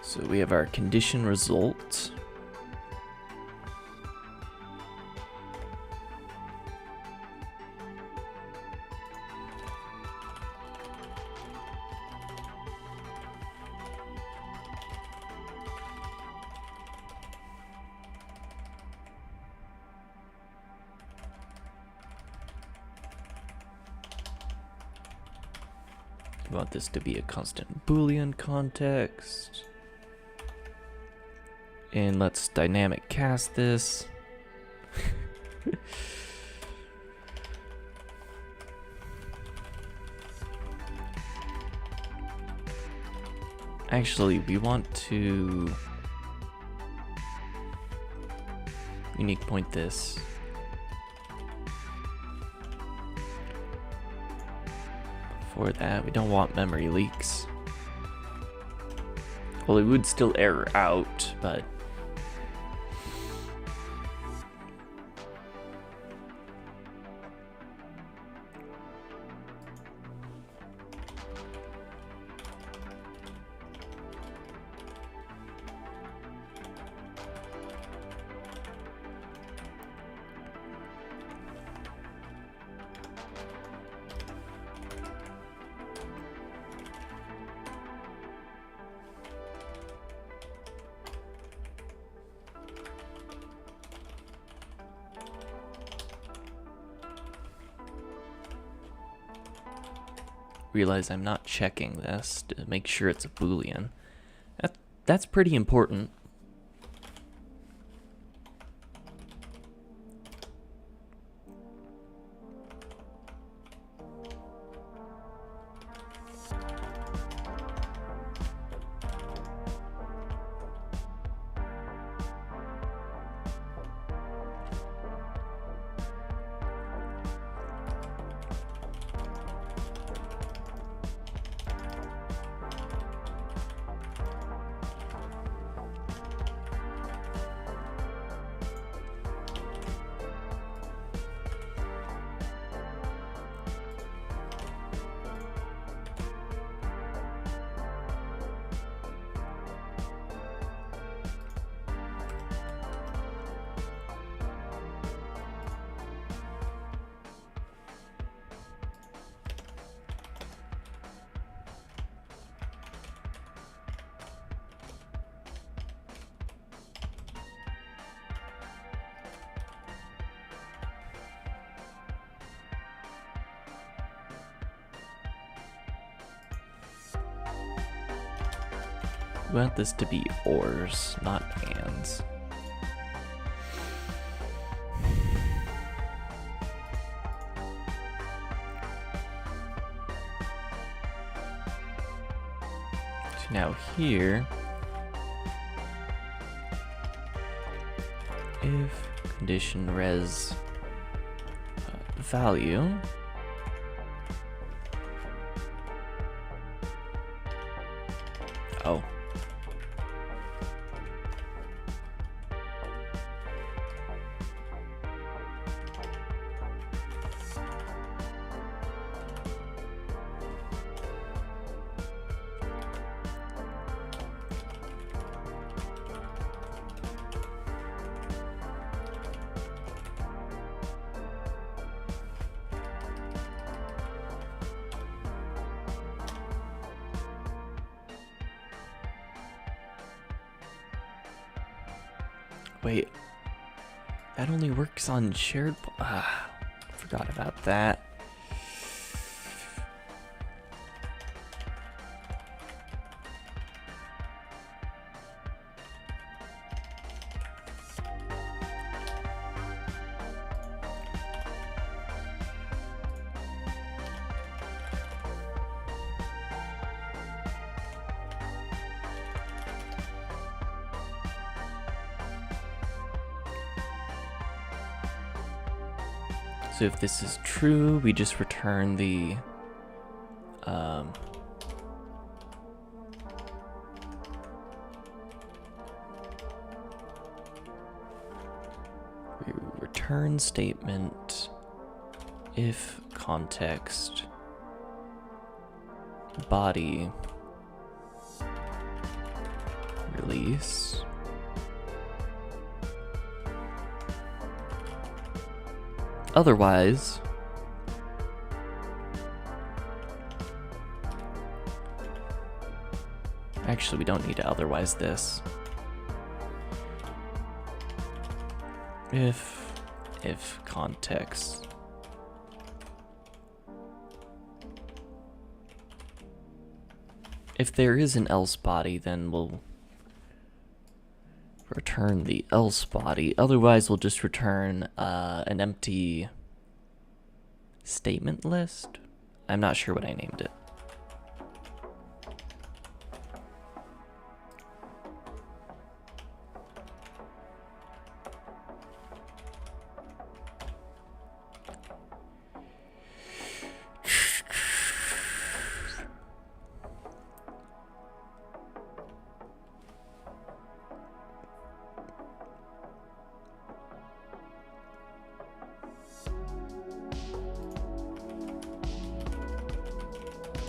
So we have our condition result. We want this to be a constant Boolean context. And let's dynamic cast this. Actually, we want to unique point this. Before that, we don't want memory leaks. Well, it would still error out, but realize I'm not checking this to make sure it's a Boolean. That's pretty important. We want this to be ors, not ands. So now here, if condition res value oh. Wait, that only works on shared. Forgot about that. So if this is true, we just return the return statement if context body release. Otherwise, actually, we don't need to otherwise this. If context if there is an else body, then we'll return the else body. Otherwise, we'll just return an empty statement list. I'm not sure what I named it.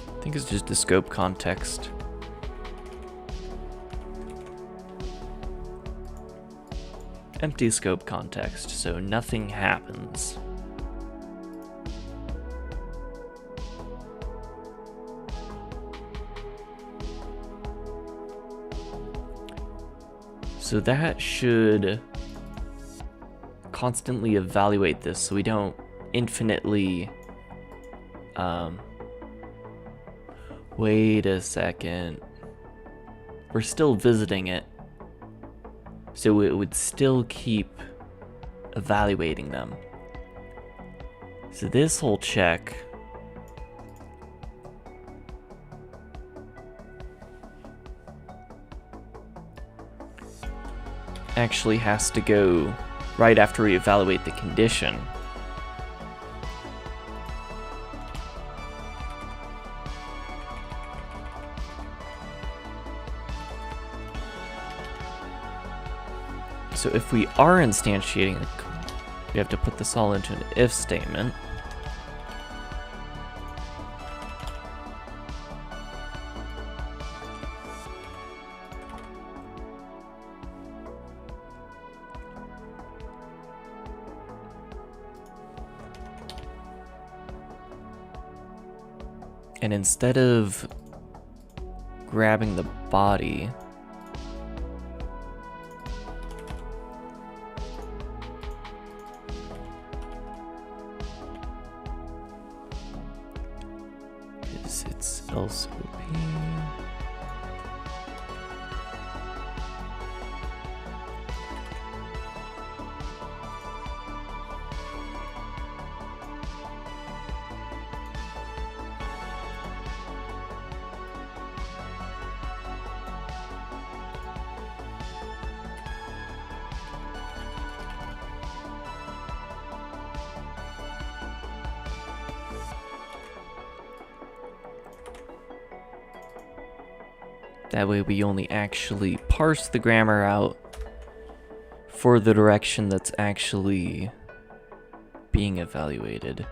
I think it's just a scope context. Empty scope context, so nothing happens. So that should constantly evaluate this so we don't infinitely Wait a second. We're still visiting it. So it would still keep evaluating them. So this whole check actually has to go right after we evaluate the condition. So if we are instantiating, we have to put this all into an if statement. And instead of grabbing the body, it's LSOP. That way we only actually parse the grammar out for the direction that's actually being evaluated.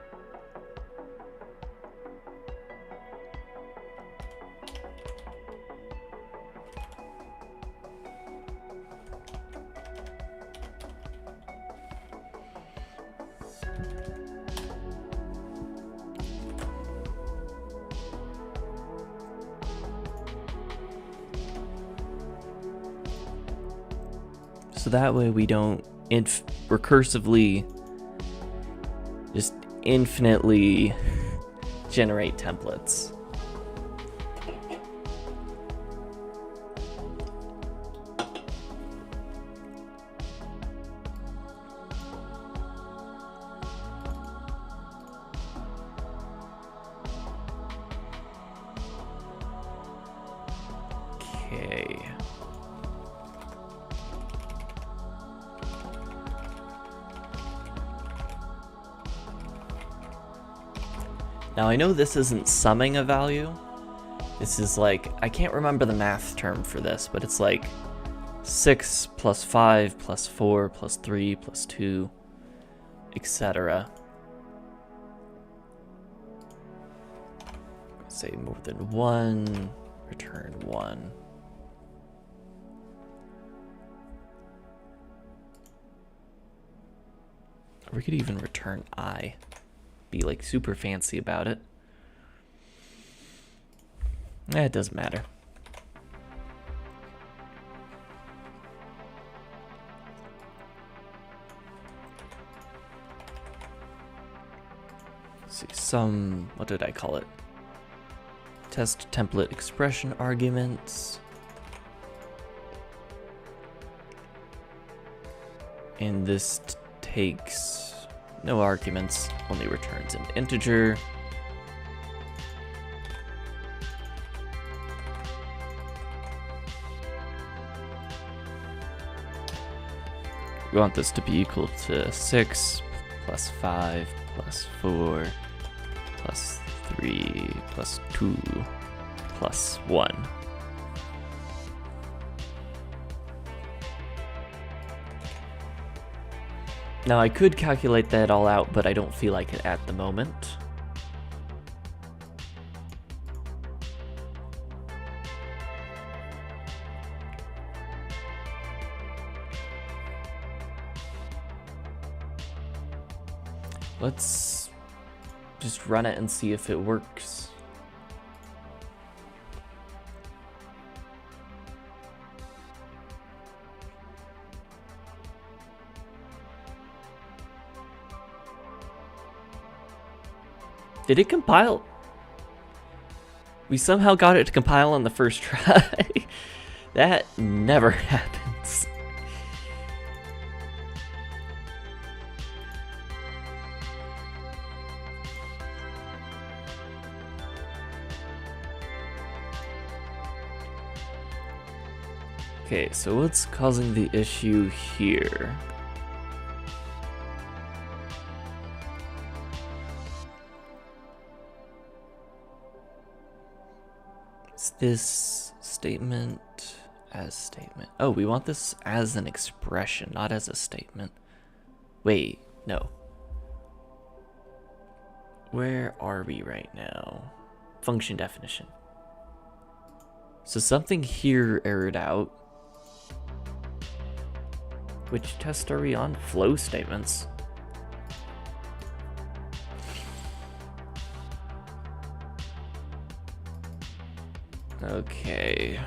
So that way we don't recursively just infinitely generate templates. Okay. Now I know this isn't summing a value. This is like, I can't remember the math term for this, but it's like 6 plus 5 plus 4 plus 3 plus 2, etc. Say more than 1, return 1. Or we could even return I. Be like super fancy about it. It doesn't matter. Let's see, some, what did I call it? Test template expression arguments. And this takes no arguments, only returns an integer. We want this to be equal to 6 plus 5 plus 4 plus 3 plus 2 plus 1. Now I could calculate that all out, but I don't feel like it at the moment. Let's just run it and see if it works. Did it compile? We somehow got it to compile on the first try. That never happens. Okay, so what's causing the issue here? Is this statement as statement? Oh, we want this as an expression, not as a statement. Wait, no. Where are we right now? Function definition. So something here errored out. Which test are we on? Flow statements. Okay.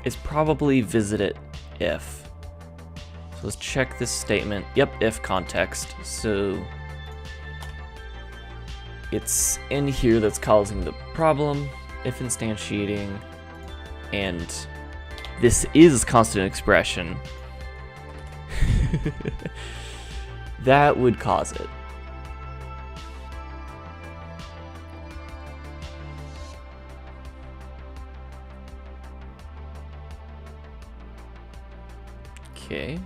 It's probably visit it if. So let's check this statement. Yep, if context. So it's in here that's causing the problem. If instantiating, and this is constant expression, that would cause it. Okay,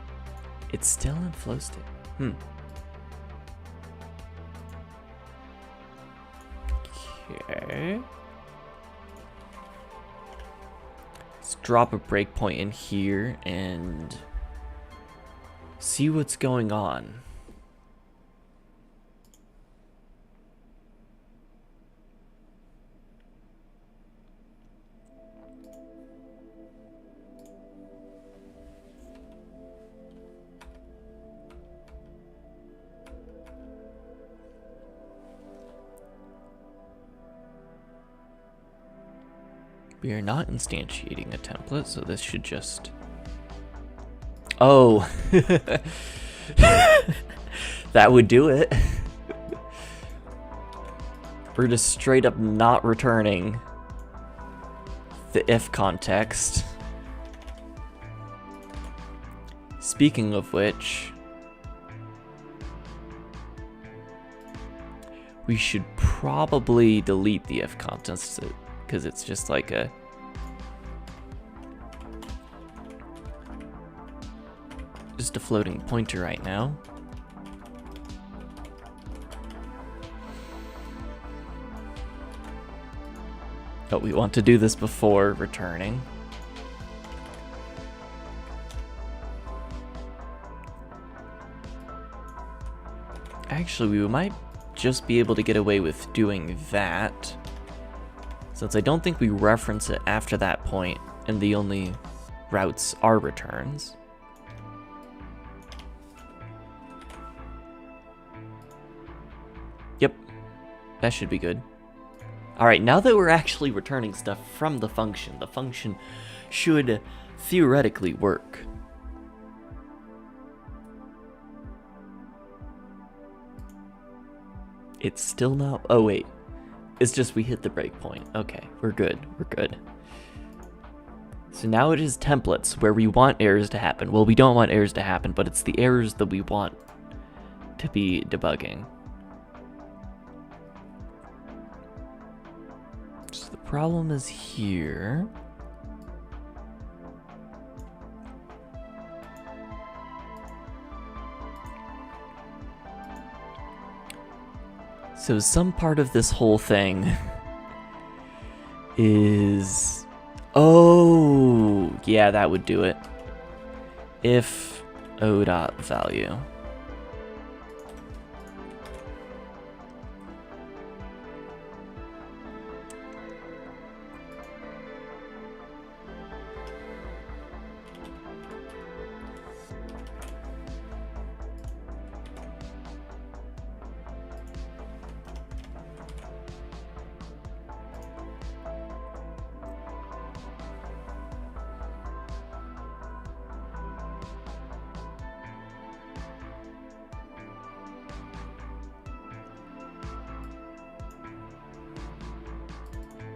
it's still in flow state. Okay. Let's drop a breakpoint in here and see what's going on. We are not instantiating a template, so this should just... Oh! That would do it. We're just straight up not returning the if context. Speaking of which, we should probably delete the if context, because it's just like a floating pointer right now. But we want to do this before returning. Actually, we might just be able to get away with doing that, since I don't think we reference it after that point, and the only routes are returns. Yep, that should be good. Alright, now that we're actually returning stuff from the function should theoretically work. It's still not... Oh, wait. It's just we hit the breakpoint. Okay, we're good. We're good. So now it is templates where we want errors to happen. Well, we don't want errors to happen, but it's the errors that we want to be debugging. So the problem is here. So some part of this whole thing is... Oh, yeah, that would do it. If o.value.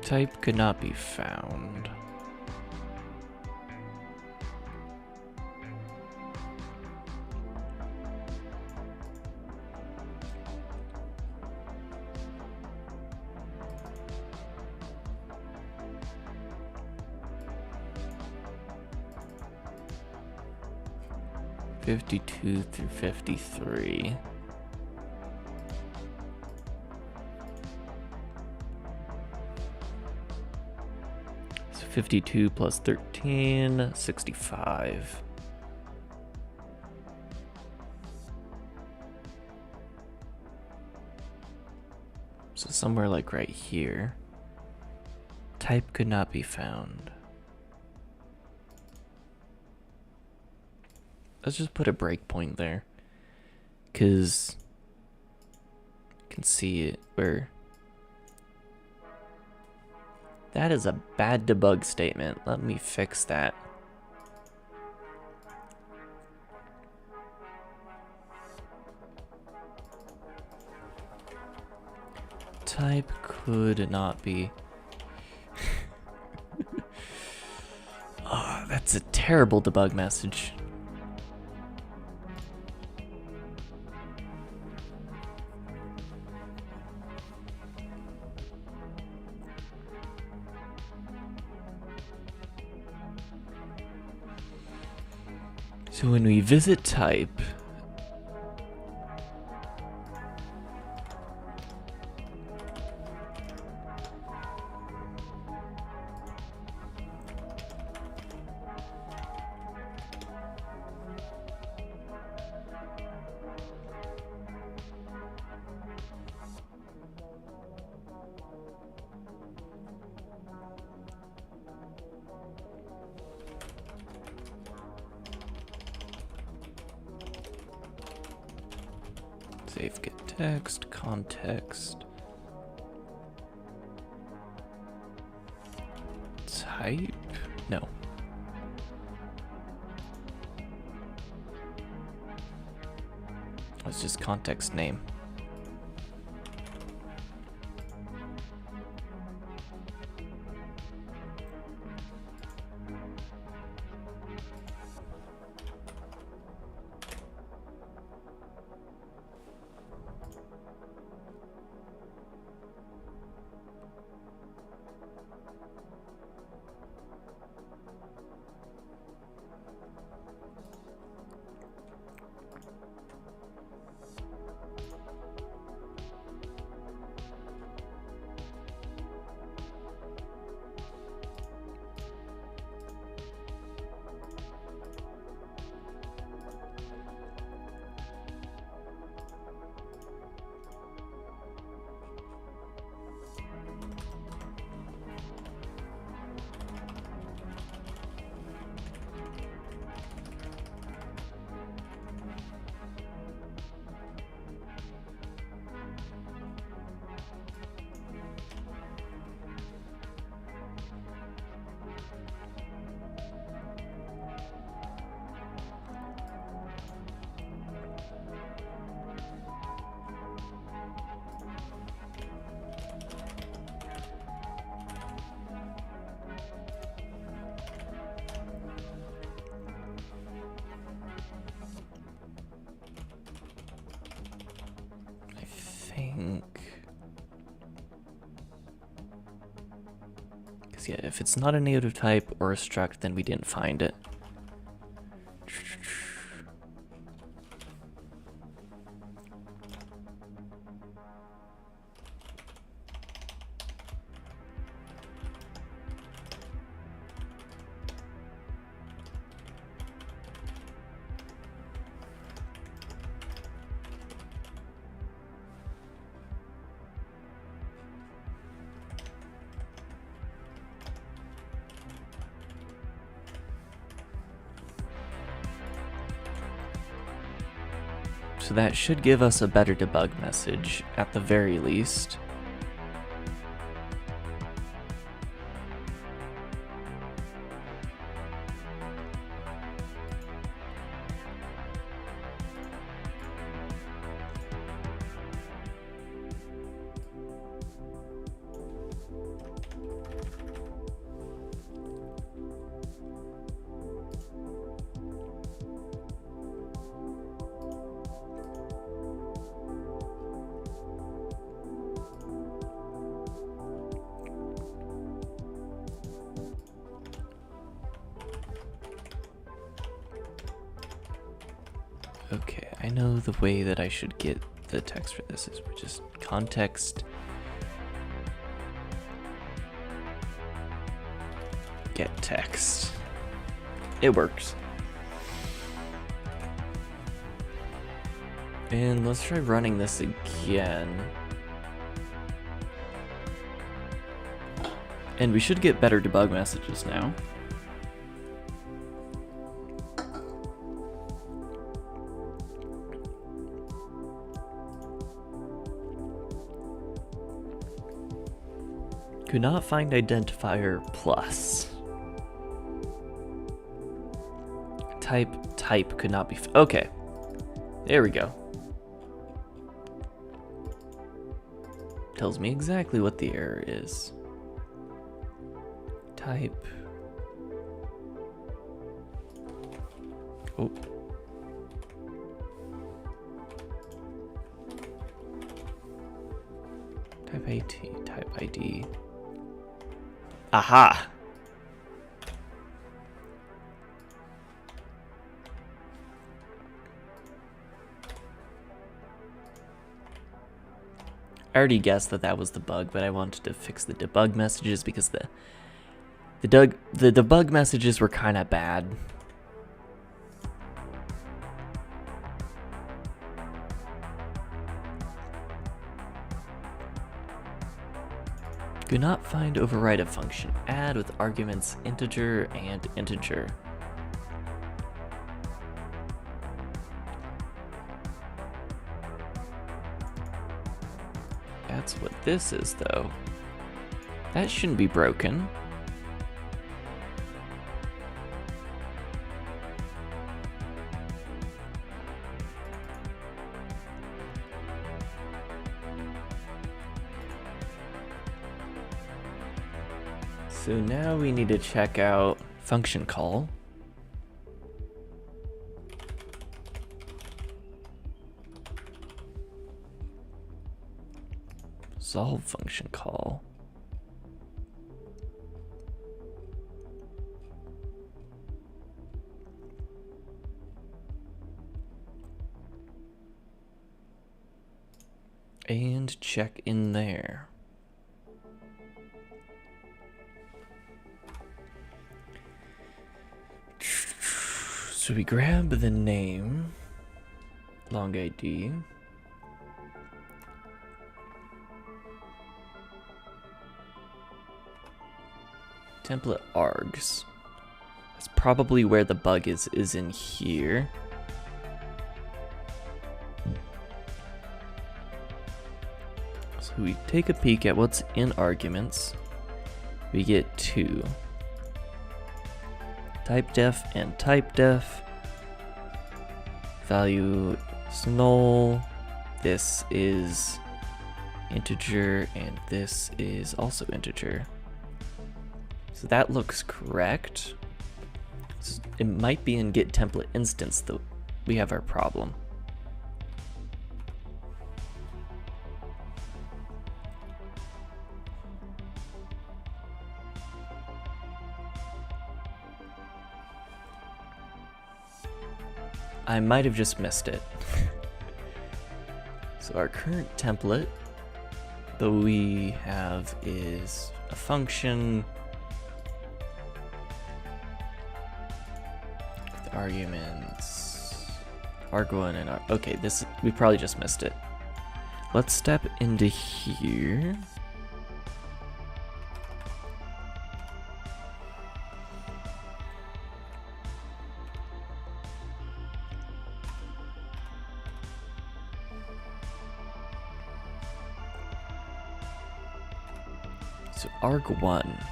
Type could not be found. (52 through 53). So 52 plus 13, 65. So somewhere like right here. Type could not be found. Let's just put a breakpoint there, because you can see it where that is a bad debug statement. Let me fix that. Type could not be. Oh, that's a terrible debug message. So when we visit type, save get text, context, type, no. It's just context name. Because yeah, if it's not a native type or a struct, then we didn't find it. So that should give us a better debug message, at the very least. Okay, I know the way that I should get the text for this is just context. Get text. It works. And let's try running this again. And we should get better debug messages now. Could not find identifier plus. Type could not be. Okay. There we go. Tells me exactly what the error is. Type. Oh. Type AT, type ID. Aha! I already guessed that was the bug, but I wanted to fix the debug messages because the debug messages were kind of bad. Do not find override a function. Add with arguments integer and integer. That's what this is, though. That shouldn't be broken. So now we need to check out function call. Solve function call. And check in there. So we grab the name, long ID. Template args. That's probably where the bug is in here. So we take a peek at what's in arguments. We get 2. Type def and type def. Value is null. This is integer and this is also integer. So that looks correct. It might be in get template instance that we have our problem. I might have just missed it. So our current template that we have is a function with arguments arg1 and okay, this we probably just missed it. Let's step into here. So arg1,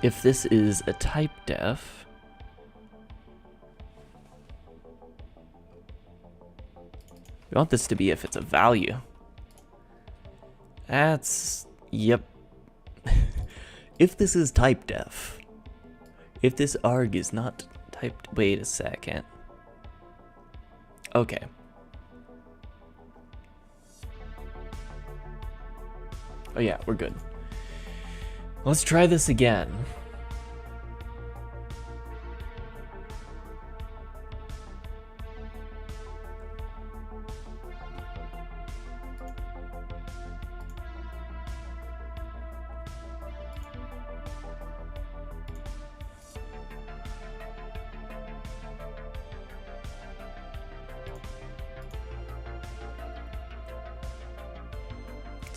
if this is a type def, we want this to be if it's a value. That's, yep. If this is type def, if this arg is not typed, wait a second. Okay. Oh yeah, we're good. Let's try this again.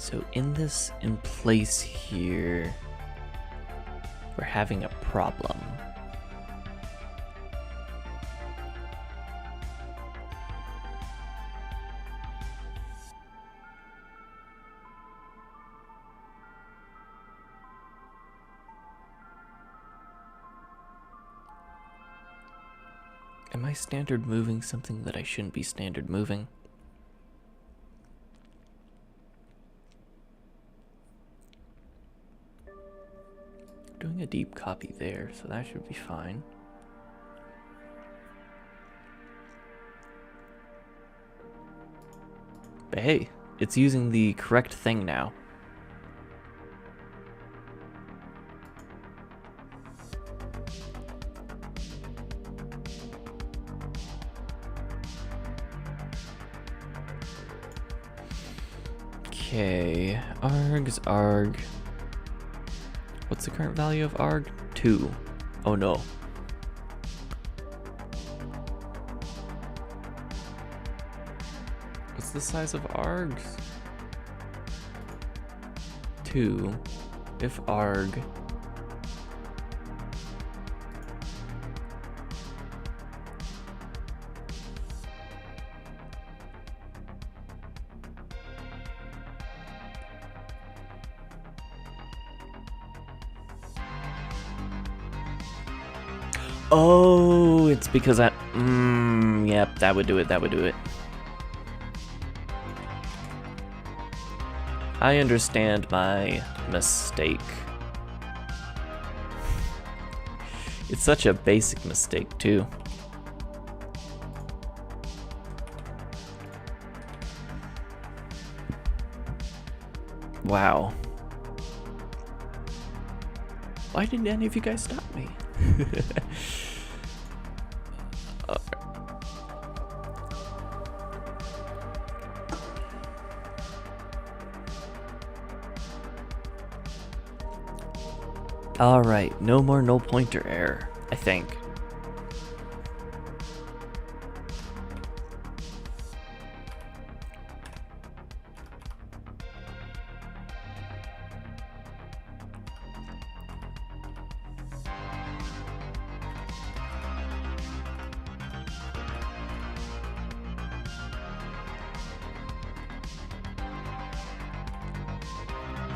So in this in place here, we're having a problem. Am I standard moving something that I shouldn't be standard moving? Doing a deep copy there, so that should be fine. But hey, it's using the correct thing now. Okay, arg. What's the current value of arg? 2. Oh no. What's the size of args? 2. If arg. Oh, it's because I... yep, that would do it, I understand my mistake. It's such a basic mistake, too. Wow. Why didn't any of you guys stop me? Alright, no more no pointer error, I think.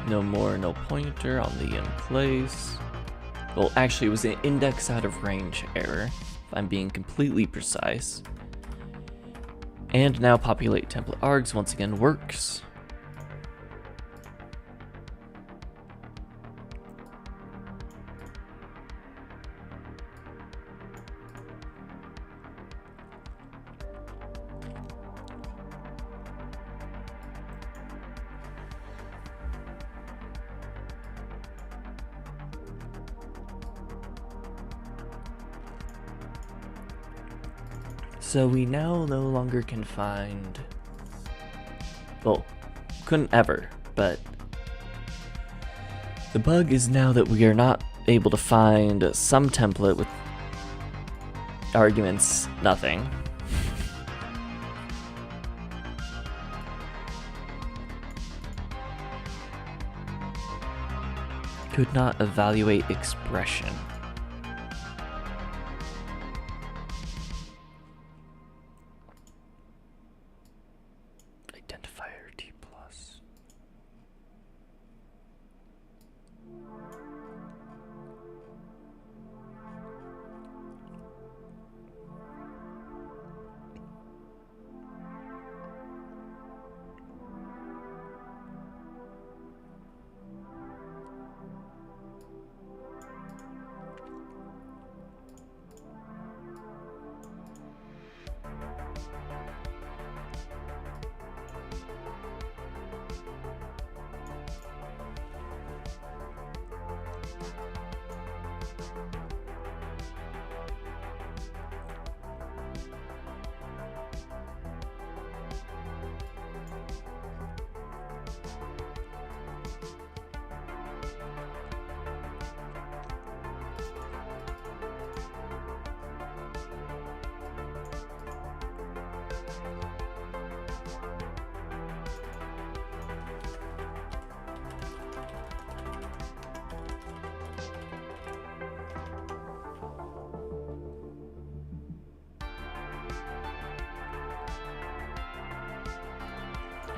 No more no pointer on the in place. Well, actually, it was an index out of range error, if I'm being completely precise. And now populate template args once again works. So we now no longer can find, well, couldn't ever, but the bug is now that we are not able to find some template with arguments nothing. Could not evaluate expression.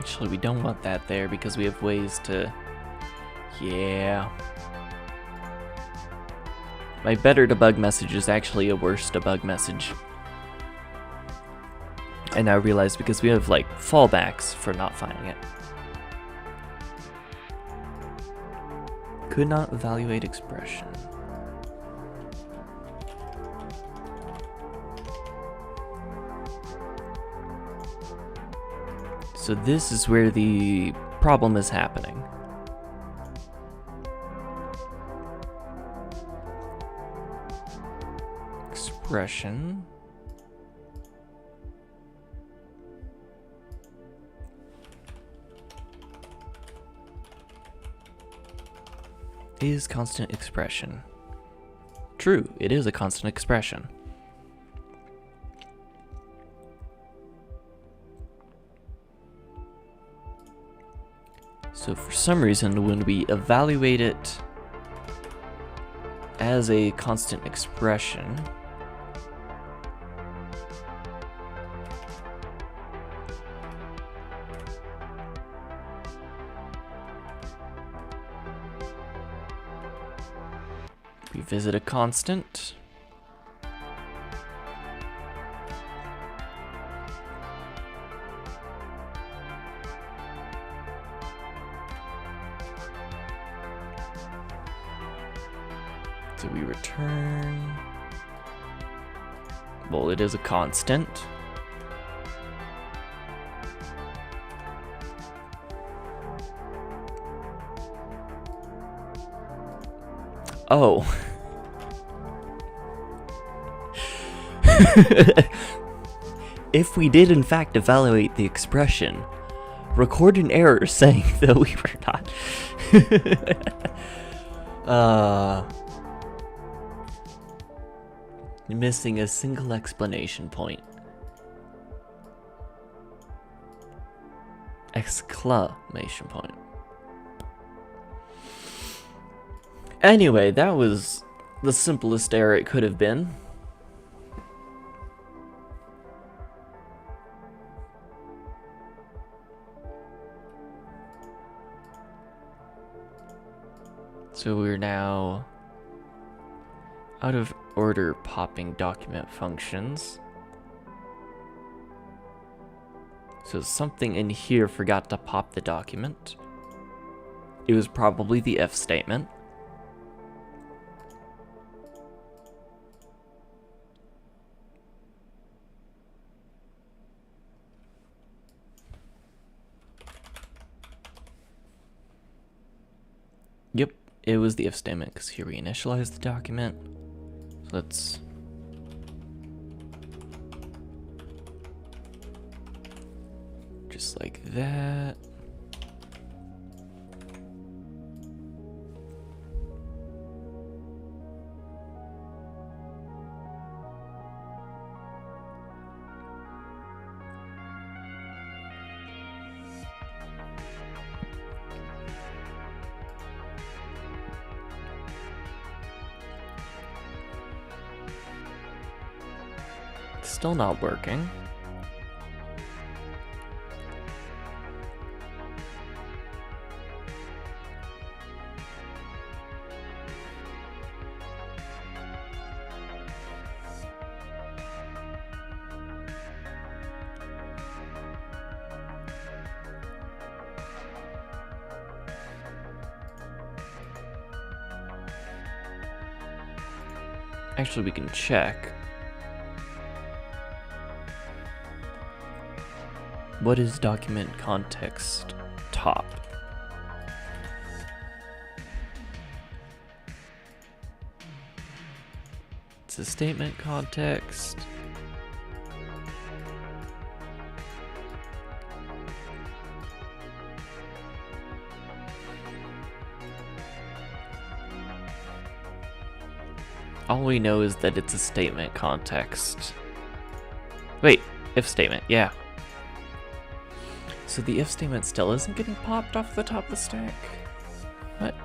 Actually, we don't want that there because we have ways to... Yeah. My better debug message is actually a worse debug message. I now realize because we have like fallbacks for not finding it. Could not evaluate expression. So this is where the problem is happening. Expression. Is constant expression. True, it is a constant expression. So for some reason, when we evaluate it as a constant expression, we visit a constant. So we return, well, it is a constant. Oh. If we did in fact evaluate the expression, record an error saying that we were not. Missing a single explanation point. Exclamation point. Anyway, that was the simplest error it could have been. So we're now out of order popping document functions. So something in here forgot to pop the document. It was probably the if statement. Yep, it was the if statement because here we initialize the document. So let's just like that. Still not working. Actually, we can check. What is document context top? It's a statement context. All we know is that it's a statement context. Wait, if statement, yeah. So the if statement still isn't getting popped off the top of the stack? What?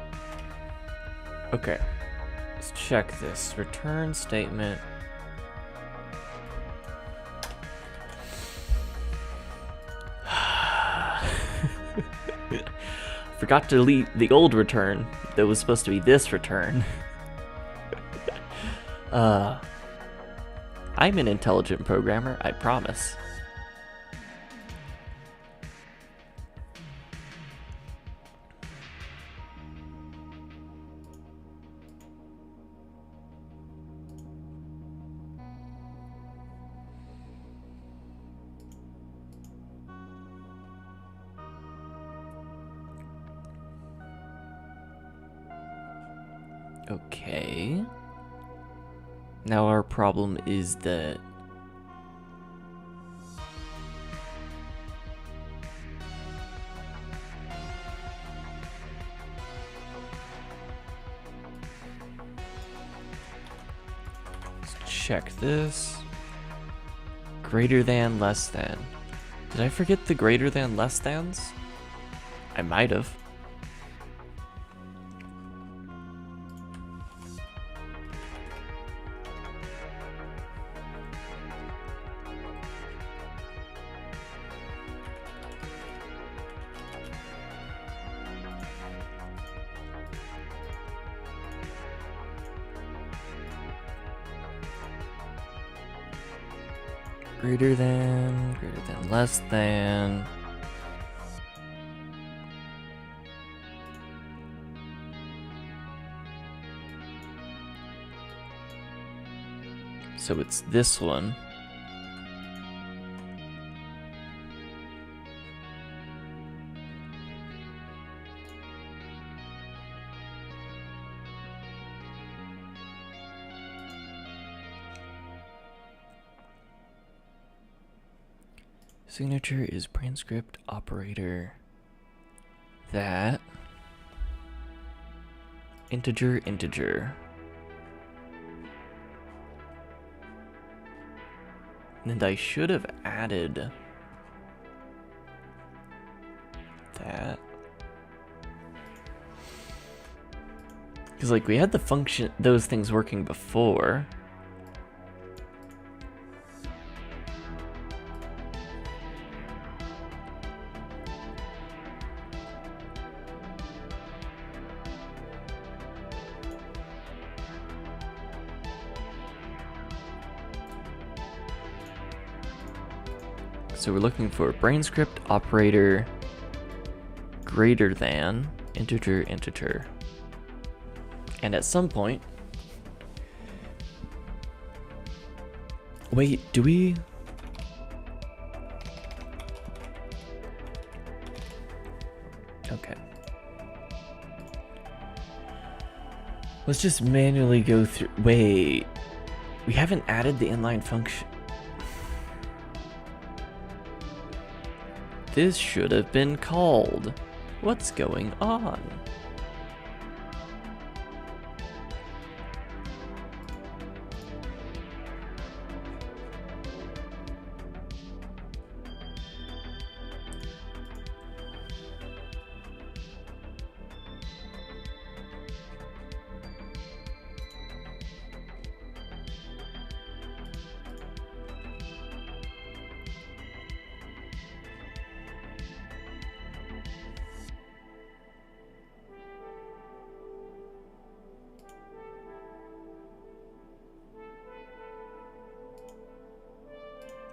Okay, let's check this. Return statement. Forgot to delete the old return that was supposed to be this return. I'm an intelligent programmer, I promise. Okay. Now our problem is that let's check this. Greater than, less than. Did I forget the greater than, less thans? I might have. Greater than, less than. So it's this one. Signature is Brane Script operator. That. Integer, integer. And I should have added that. Because like we had the function, those things working before. So we're looking for Brane Script operator greater than integer, integer. And at some point, wait, do we? Okay. Let's just manually go through. Wait, we haven't added the inline function. This should have been called. What's going on?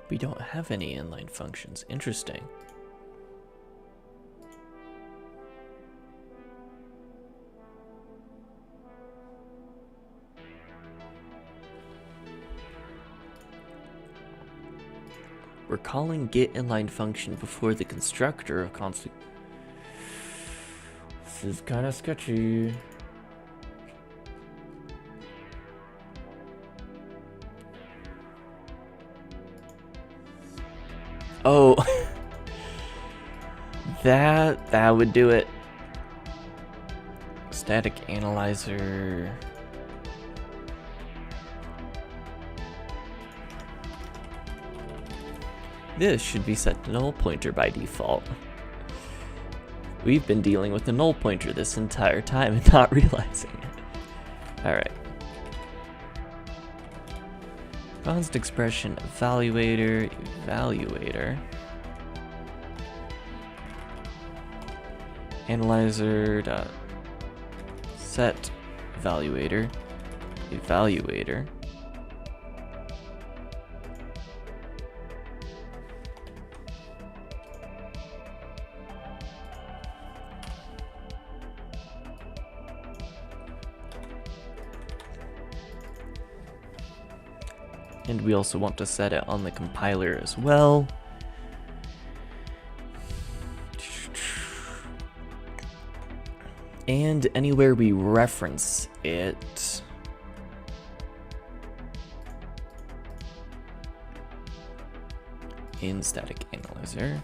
We don't have any inline functions. Interesting. We're calling get inline function before the constructor of constant. This is kind of sketchy. Oh, that would do it. Static analyzer. This should be set to null pointer by default. We've been dealing with the null pointer this entire time and not realizing it. Alright. Const expression evaluator, evaluator. Analyzer dot set evaluator. And we also want to set it on the compiler as well. And anywhere we reference it, in static analyzer,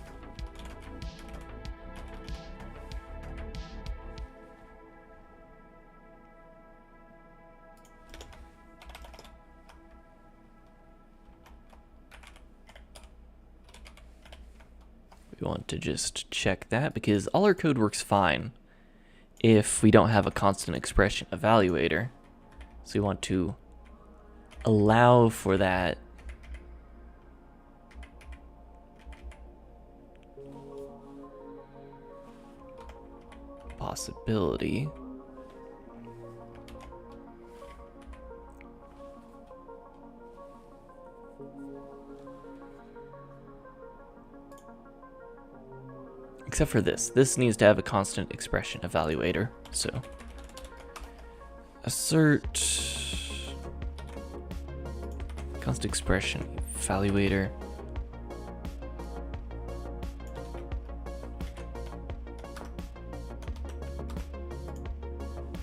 we want to just check that because all our code works fine if we don't have a constant expression evaluator. So we want to allow for that possibility. Except for this. This needs to have a constant expression evaluator. So assert constant expression evaluator.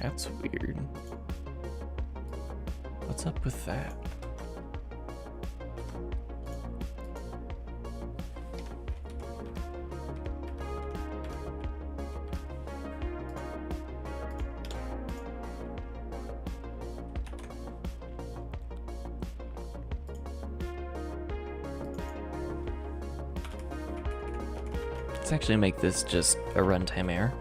That's weird. What's up with that? Let's actually make this just a runtime error.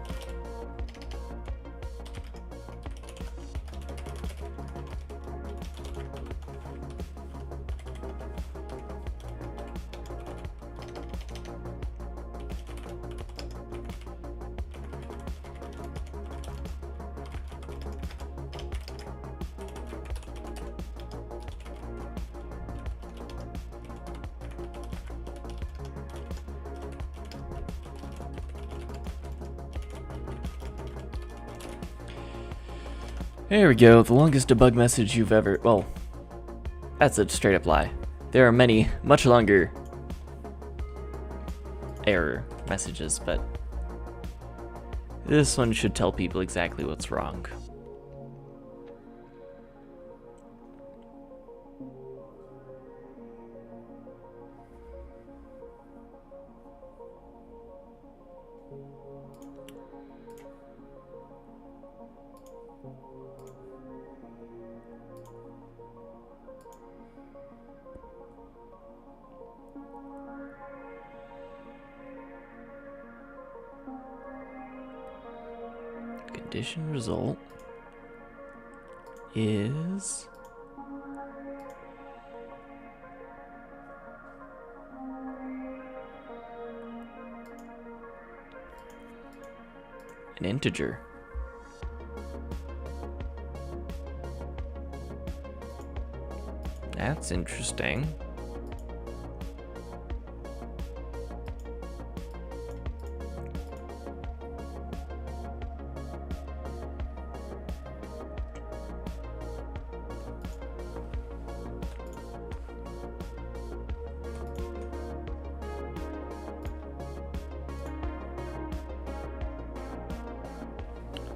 There we go, the longest debug message you've ever... Well, that's a straight up lie. There are many, much longer error messages, but this one should tell people exactly what's wrong. Condition result is an integer. That's interesting.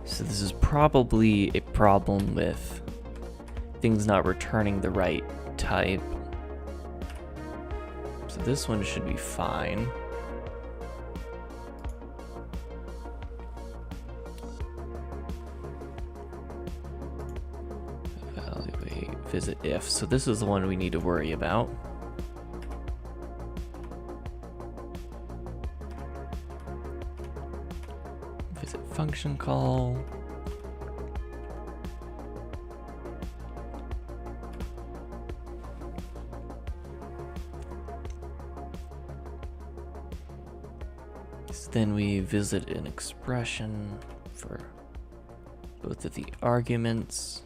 So this is probably a problem with things not returning the right type. So this one should be fine. Evaluate, visit if. So this is the one we need to worry about. Visit function call. So then we visit an expression for both of the arguments.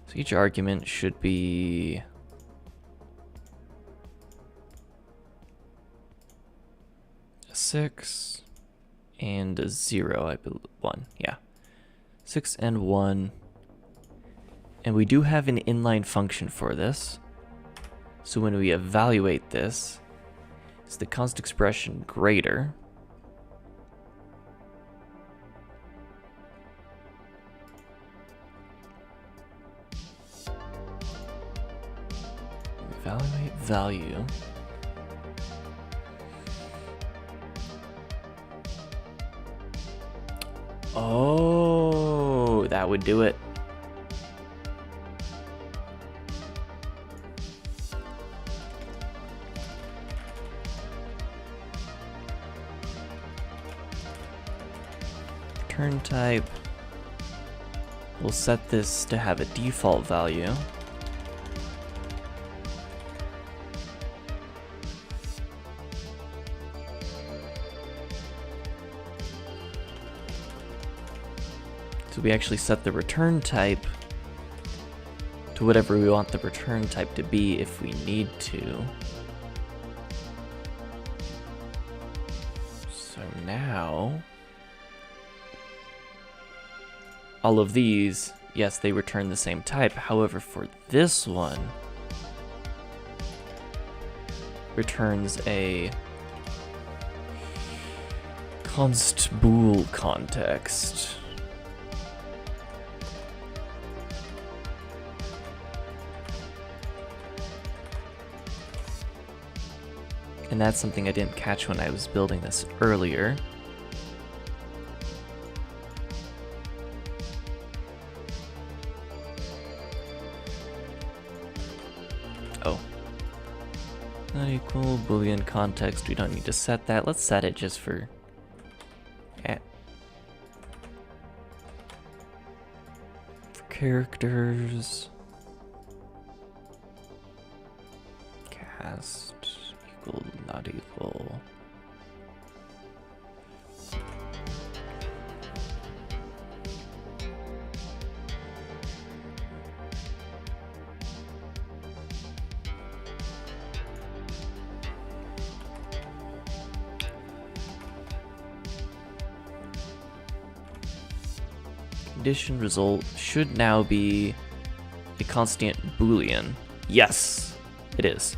So each argument should be a 6 and a 0, I believe. 1, yeah. 6 and 1. And we do have an inline function for this. So when we evaluate this, is the const expression greater? Evaluate value. Oh, that would do it. Return type. We'll set this to have a default value. So we actually set the return type to whatever we want the return type to be if we need to. So now, all of these, yes, they return the same type. However, for this one, returns a const bool context. And that's something I didn't catch when I was building this earlier. Oh. Not equal Boolean context. We don't need to set that. Let's set it just for... for characters. Cast. Equal, not equal. Condition result should now be a constant Boolean. Yes, it is.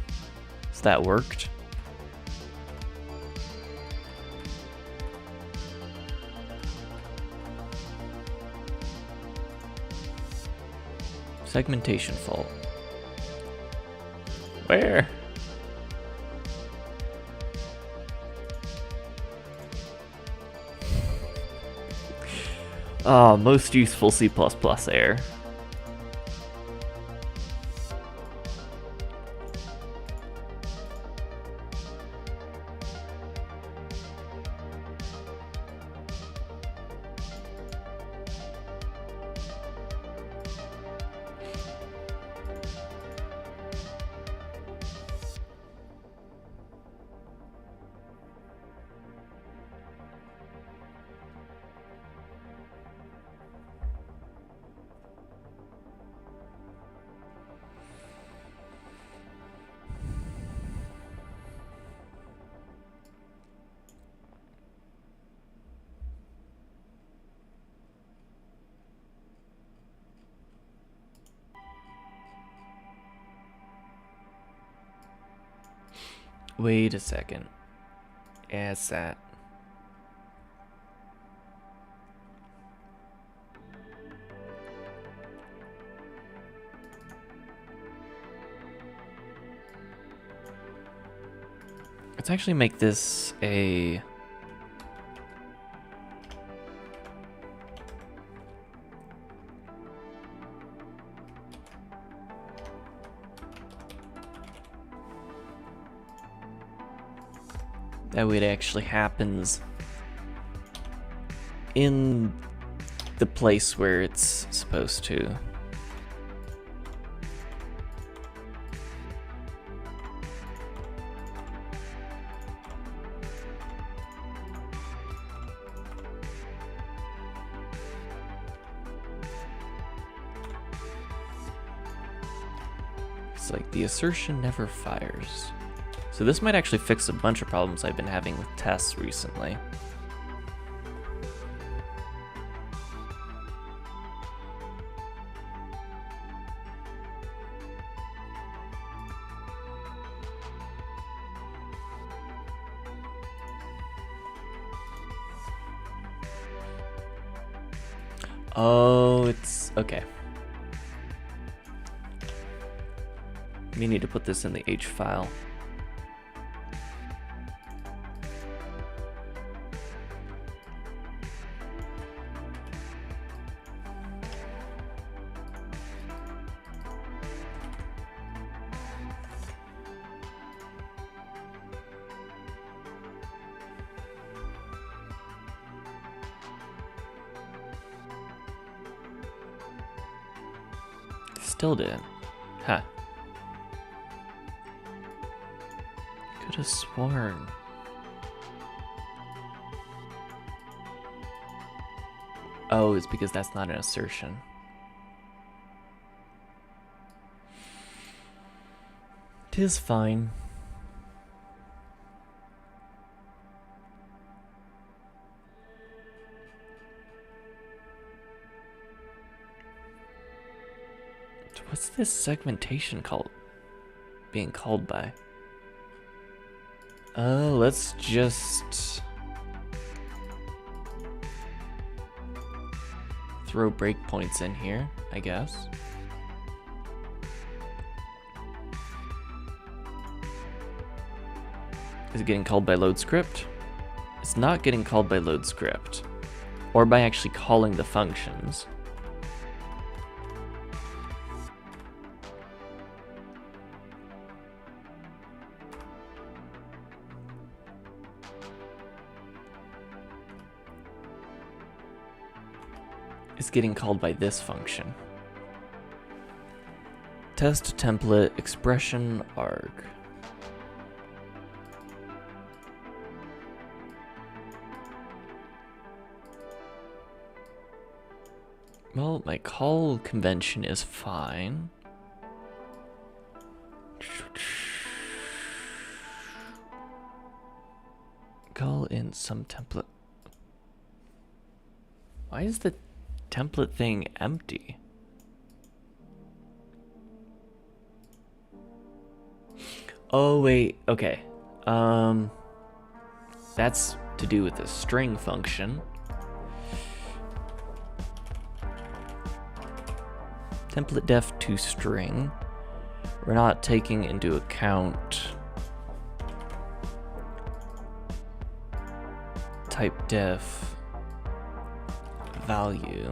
So that worked. Segmentation fault. Where? Oh, most useful C++ error. Wait a second. As that. Let's actually make this a... That way it actually happens in the place where it's supposed to. It's like the assertion never fires. So this might actually fix a bunch of problems I've been having with tests recently. Oh, it's okay. We need to put this in the H file. Still didn't. Huh. Could have sworn. Oh, it's because that's not an assertion. Tis fine. What's this segmentation being called by? Let's just throw breakpoints in here, I guess. Is it getting called by load script? It's not getting called by load script, or by actually calling the functions. Is getting called by this function. Test template expression arg. Well, my call convention is fine. Call in some template. Why is the template thing empty? Oh wait, okay. That's to do with the string function. Template def to string. We're not taking into account type def value.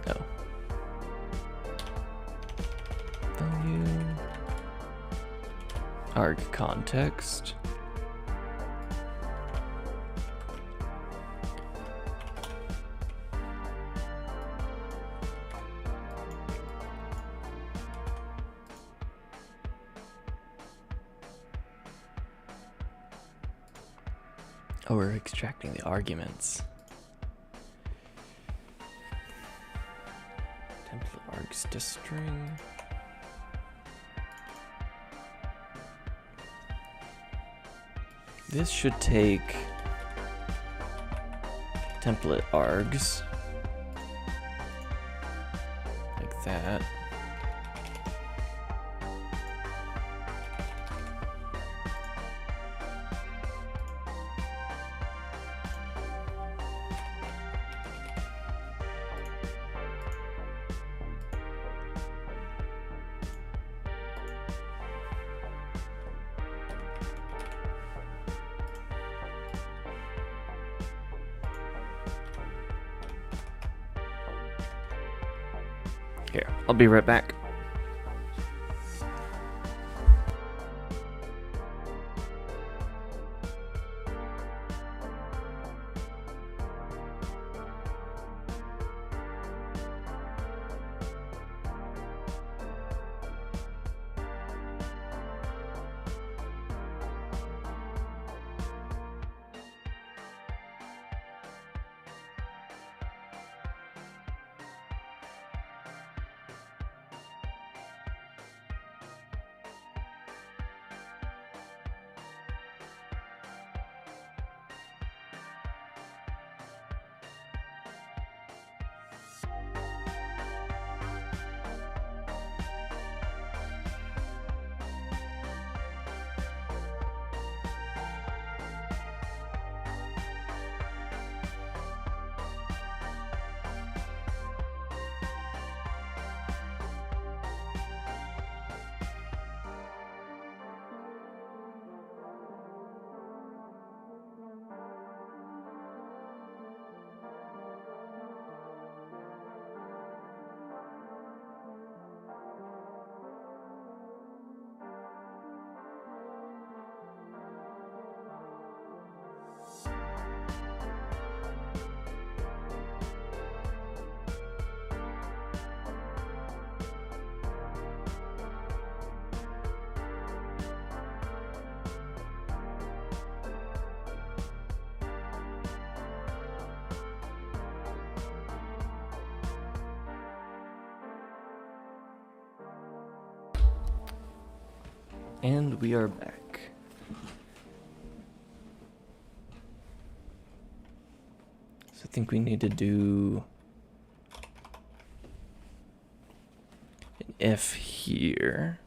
Oh. Value. Arg context. Oh, we're extracting the arguments. Template args to string. This should take template args like that. Here, I'll be right back. And we are back. So I think we need to do an if here.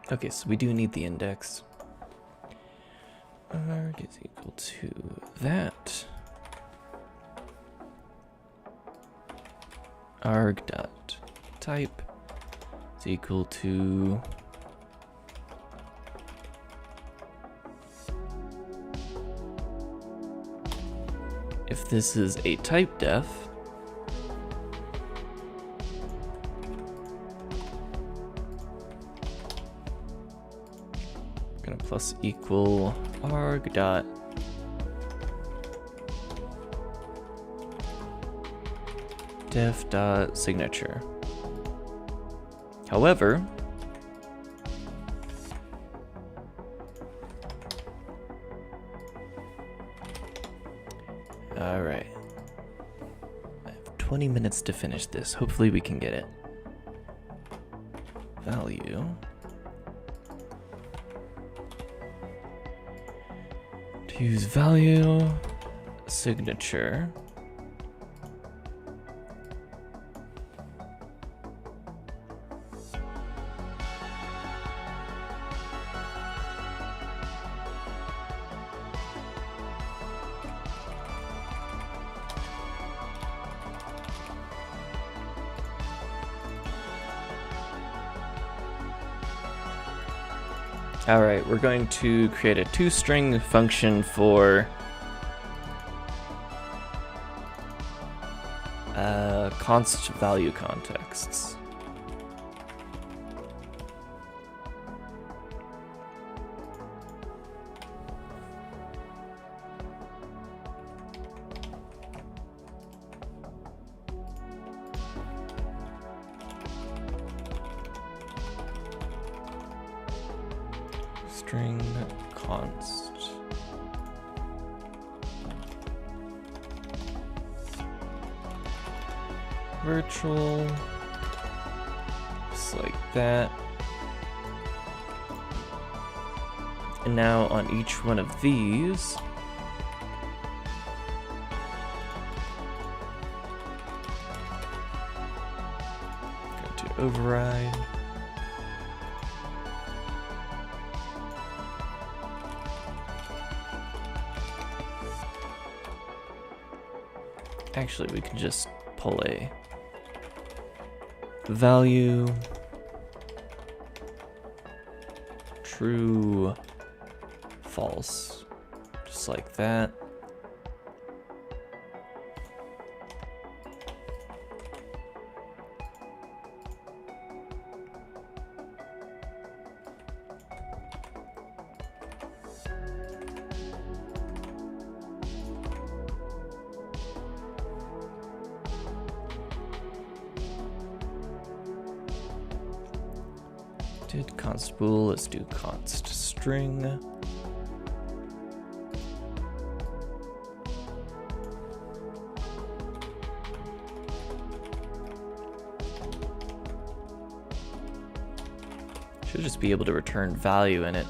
Okay, so we do need the index. Arg is equal to that. Arg dot type is equal to if this is a type def, gonna plus equal arg dot def dot signature. However, all right, I have 20 minutes to finish this. Hopefully we can get it. Value. To use value signature. All right, we're going to create a toString function for const value contexts. String const. Virtual. Just like that. And now on each one of these, go to override. Actually, we can just pull a value true false, just like that. Did const bool, let's do const string. Should just be able to return value in it.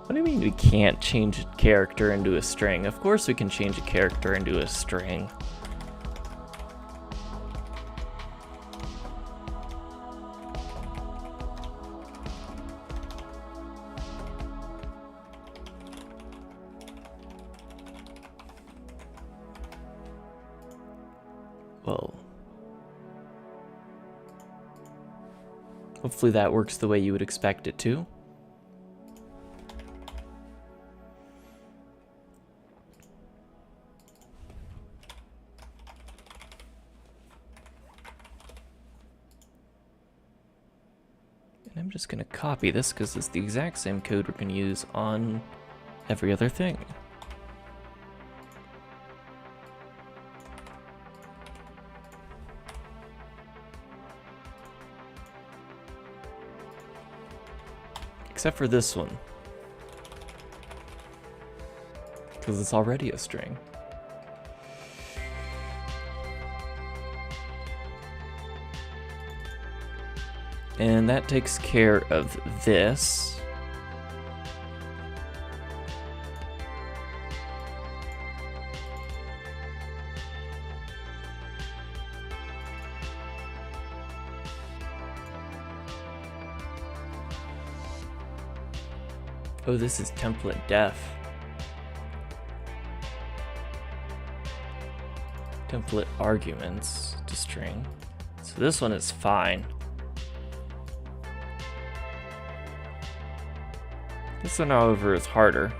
What do you mean we can't change a character into a string? Of course we can change a character into a string. Well, hopefully that works the way you would expect it to. And I'm just going to copy this because it's the exact same code we're going to use on every other thing. except for this one, because it's already a string. And that takes care of this. Oh, this is template def. Template arguments to string. So this one is fine. This one, however, is harder.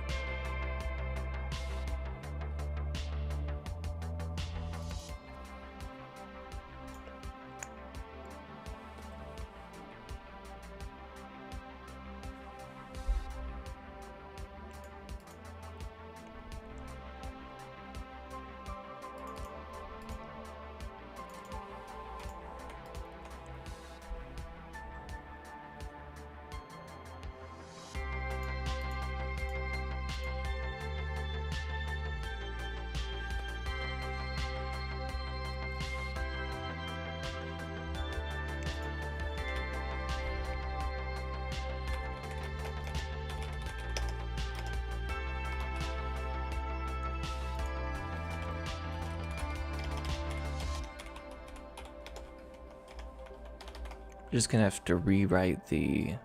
Just gonna have to rewrite the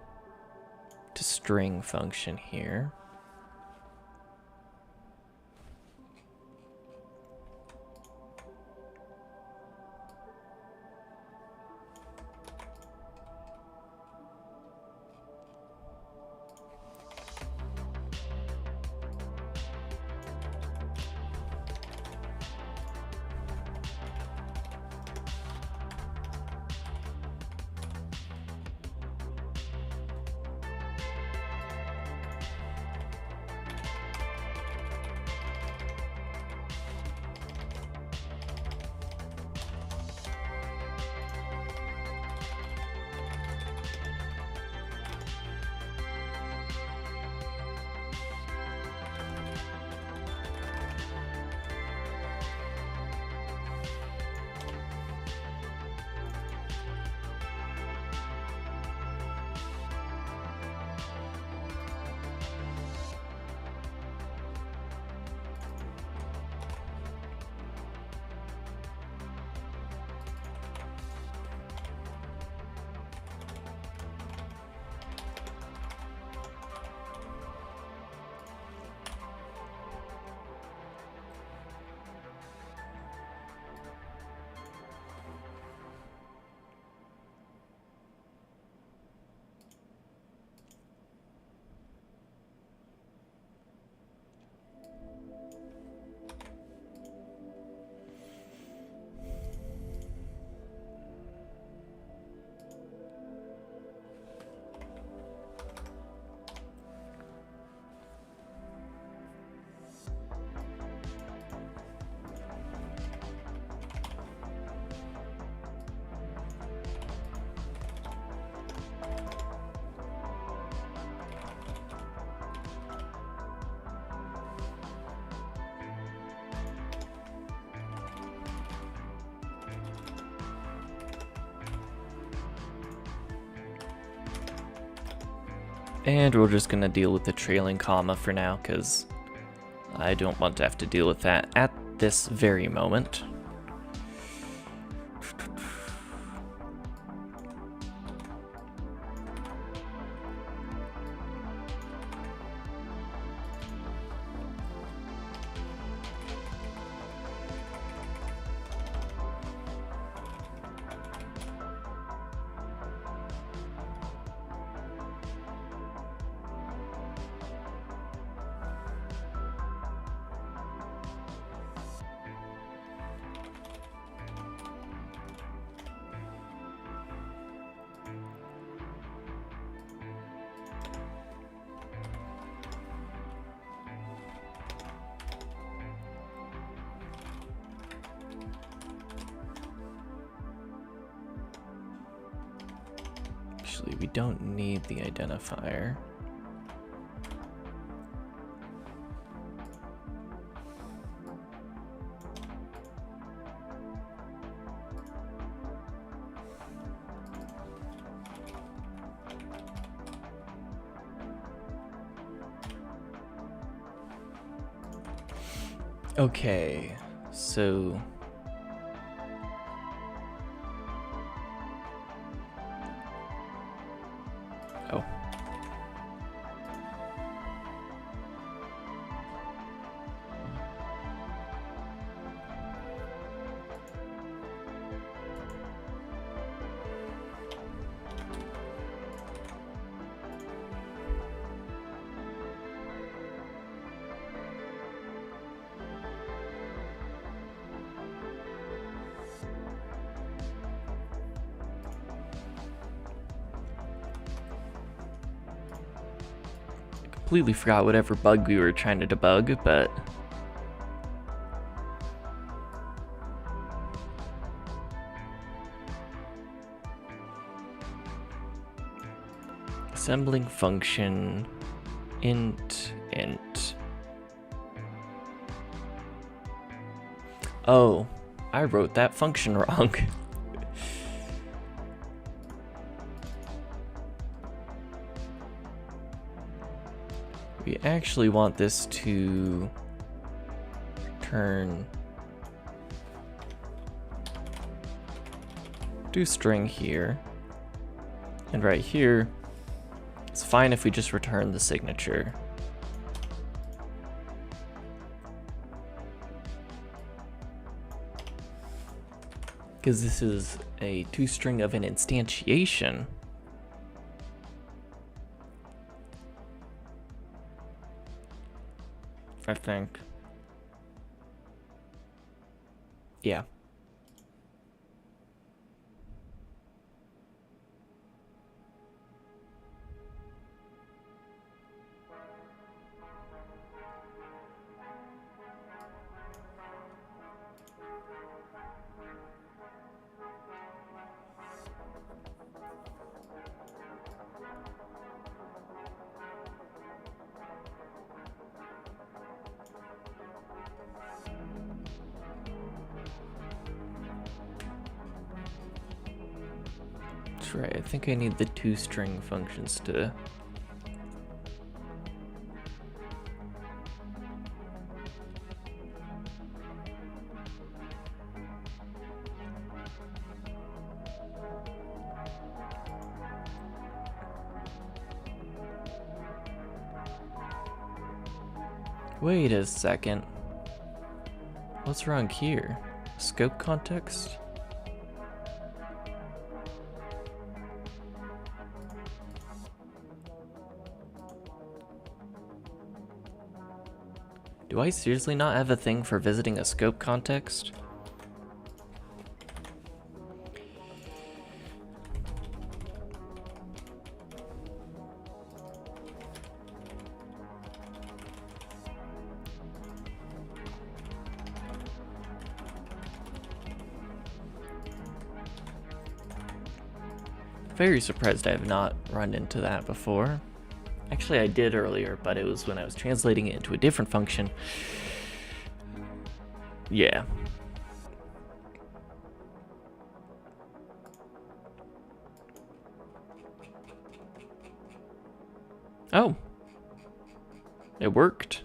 toString function here. And we're just gonna deal with the trailing comma for now, because I don't want to have to deal with that at this very moment. Actually, we don't need the identifier. Okay, so oh. Completely forgot whatever bug we were trying to debug, but assembling function int. Oh, I wrote that function wrong. We actually want this to return toString here, and right here it's fine if we just return the signature. Because this is a toString of an instantiation. I think. Yeah. That's right. I think I need the toString functions to wait a second. What's wrong here? Scope context? Do I seriously not have a thing for visiting a scope context? Very surprised I have not run into that before. Actually, I did earlier, but it was when I was translating it into a different function. Yeah. Oh. It worked.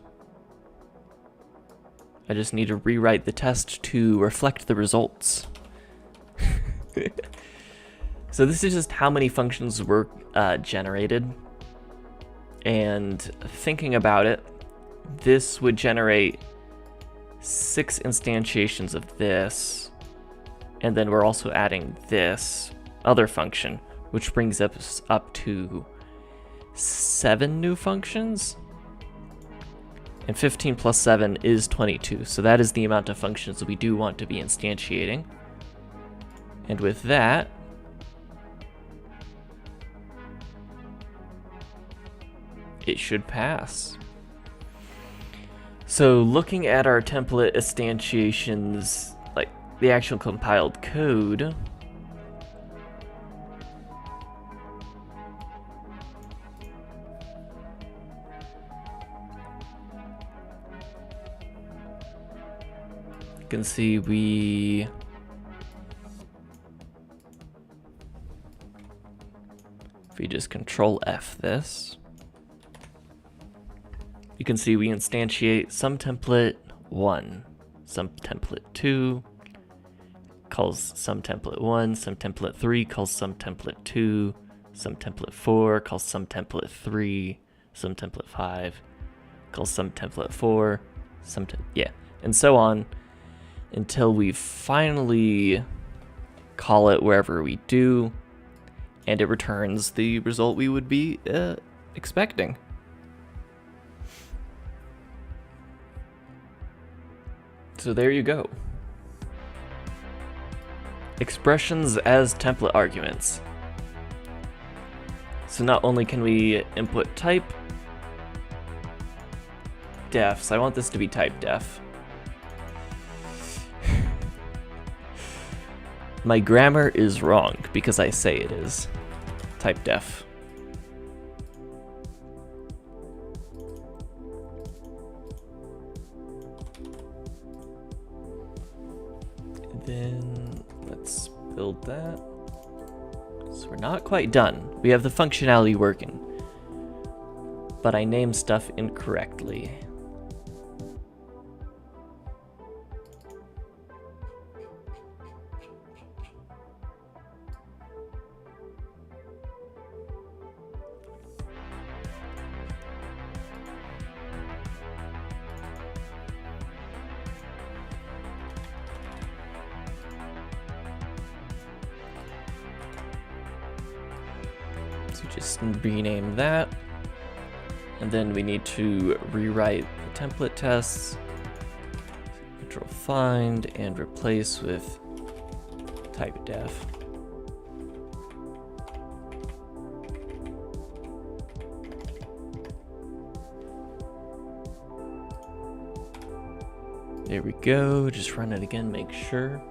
I just need to rewrite the test to reflect the results. So this is just how many functions were generated. And thinking about it, this would generate 6 instantiations of this. And then we're also adding this other function, which brings us up to 7 new functions. And 15 plus 7 is 22. So that is the amount of functions that we do want to be instantiating. And with that, it should pass. So looking at our template instantiations, like the actual compiled code, you can see if we just Control F this, you can see we instantiate some template 1, some template 2 calls some template 1, some template 3 calls some template 2, some template 4 calls some template 3, some template 5 calls some template 4, and so on until we finally call it wherever we do, and it returns the result we would be expecting. So there you go. Expressions as template arguments. So not only can we input type def, so I want this to be type def. My grammar is wrong because I say it is type def. And then let's build that. So we're not quite done. We have the functionality working, but I named stuff incorrectly. So just rename that. And then we need to rewrite the template tests. Control find and replace with type def. There we go. Just run it again, make sure.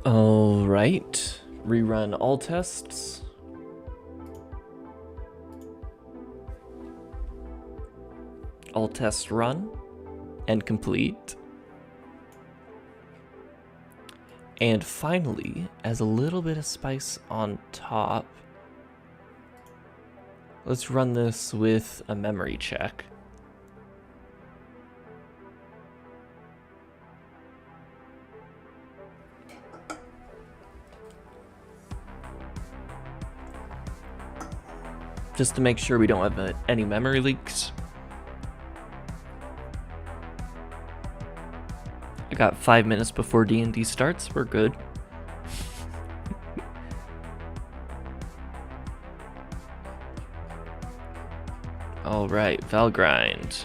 All right, rerun all tests. All tests run and complete. And finally, as a little bit of spice on top, let's run this with a memory check. Just to make sure we don't have any memory leaks. I got 5 minutes before D&D starts, we're good. All right, Valgrind.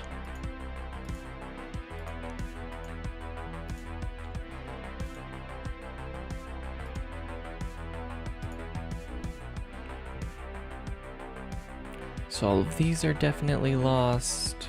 So all of these are definitely lost.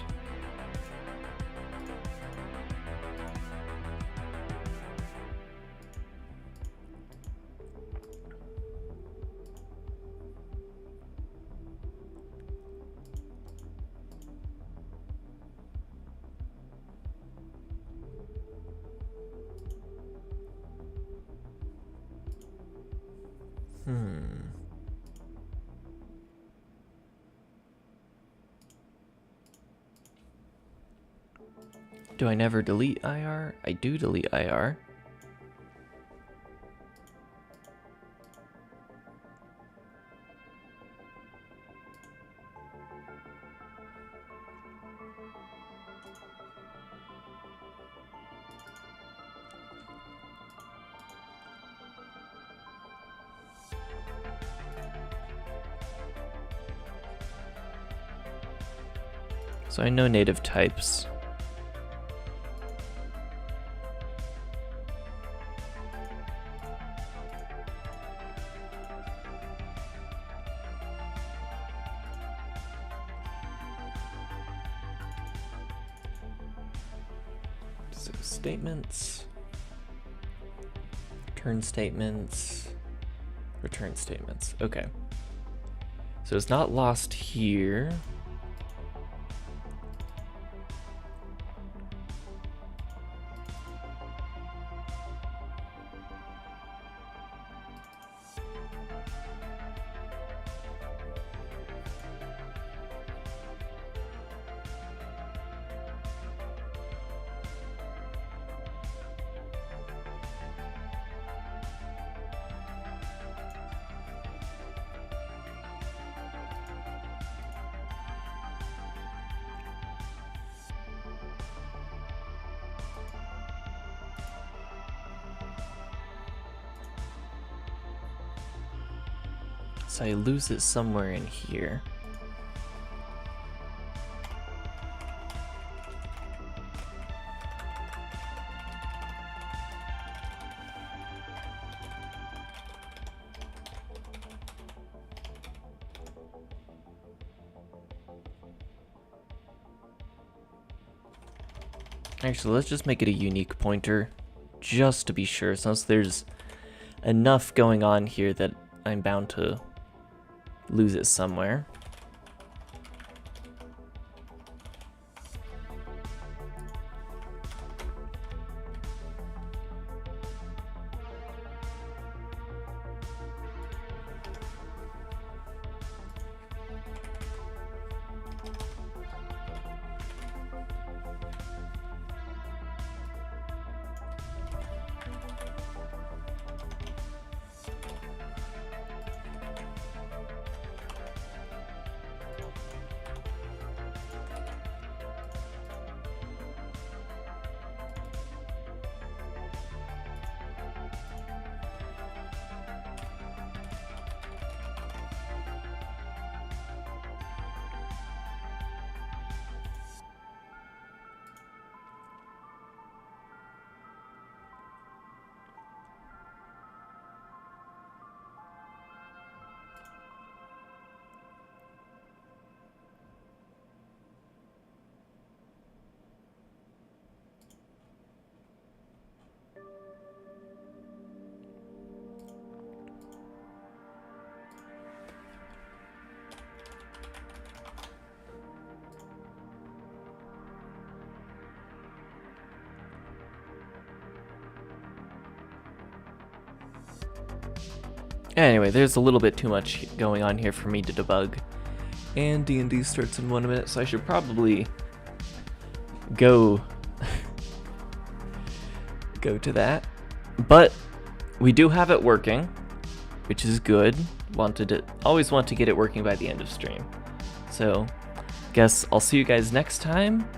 Do I never delete IR? I do delete IR. So I know native types. So statements, return statements, return statements. Okay. So it's not lost here. So I lose it somewhere in here. Actually, let's just make it a unique pointer, just to be sure, since there's enough going on here that I'm bound to lose it somewhere. Anyway, there's a little bit too much going on here for me to debug. And D&D starts in 1 minute, so I should probably go to that. But we do have it working, which is good. Always want to get it working by the end of stream. So, guess I'll see you guys next time.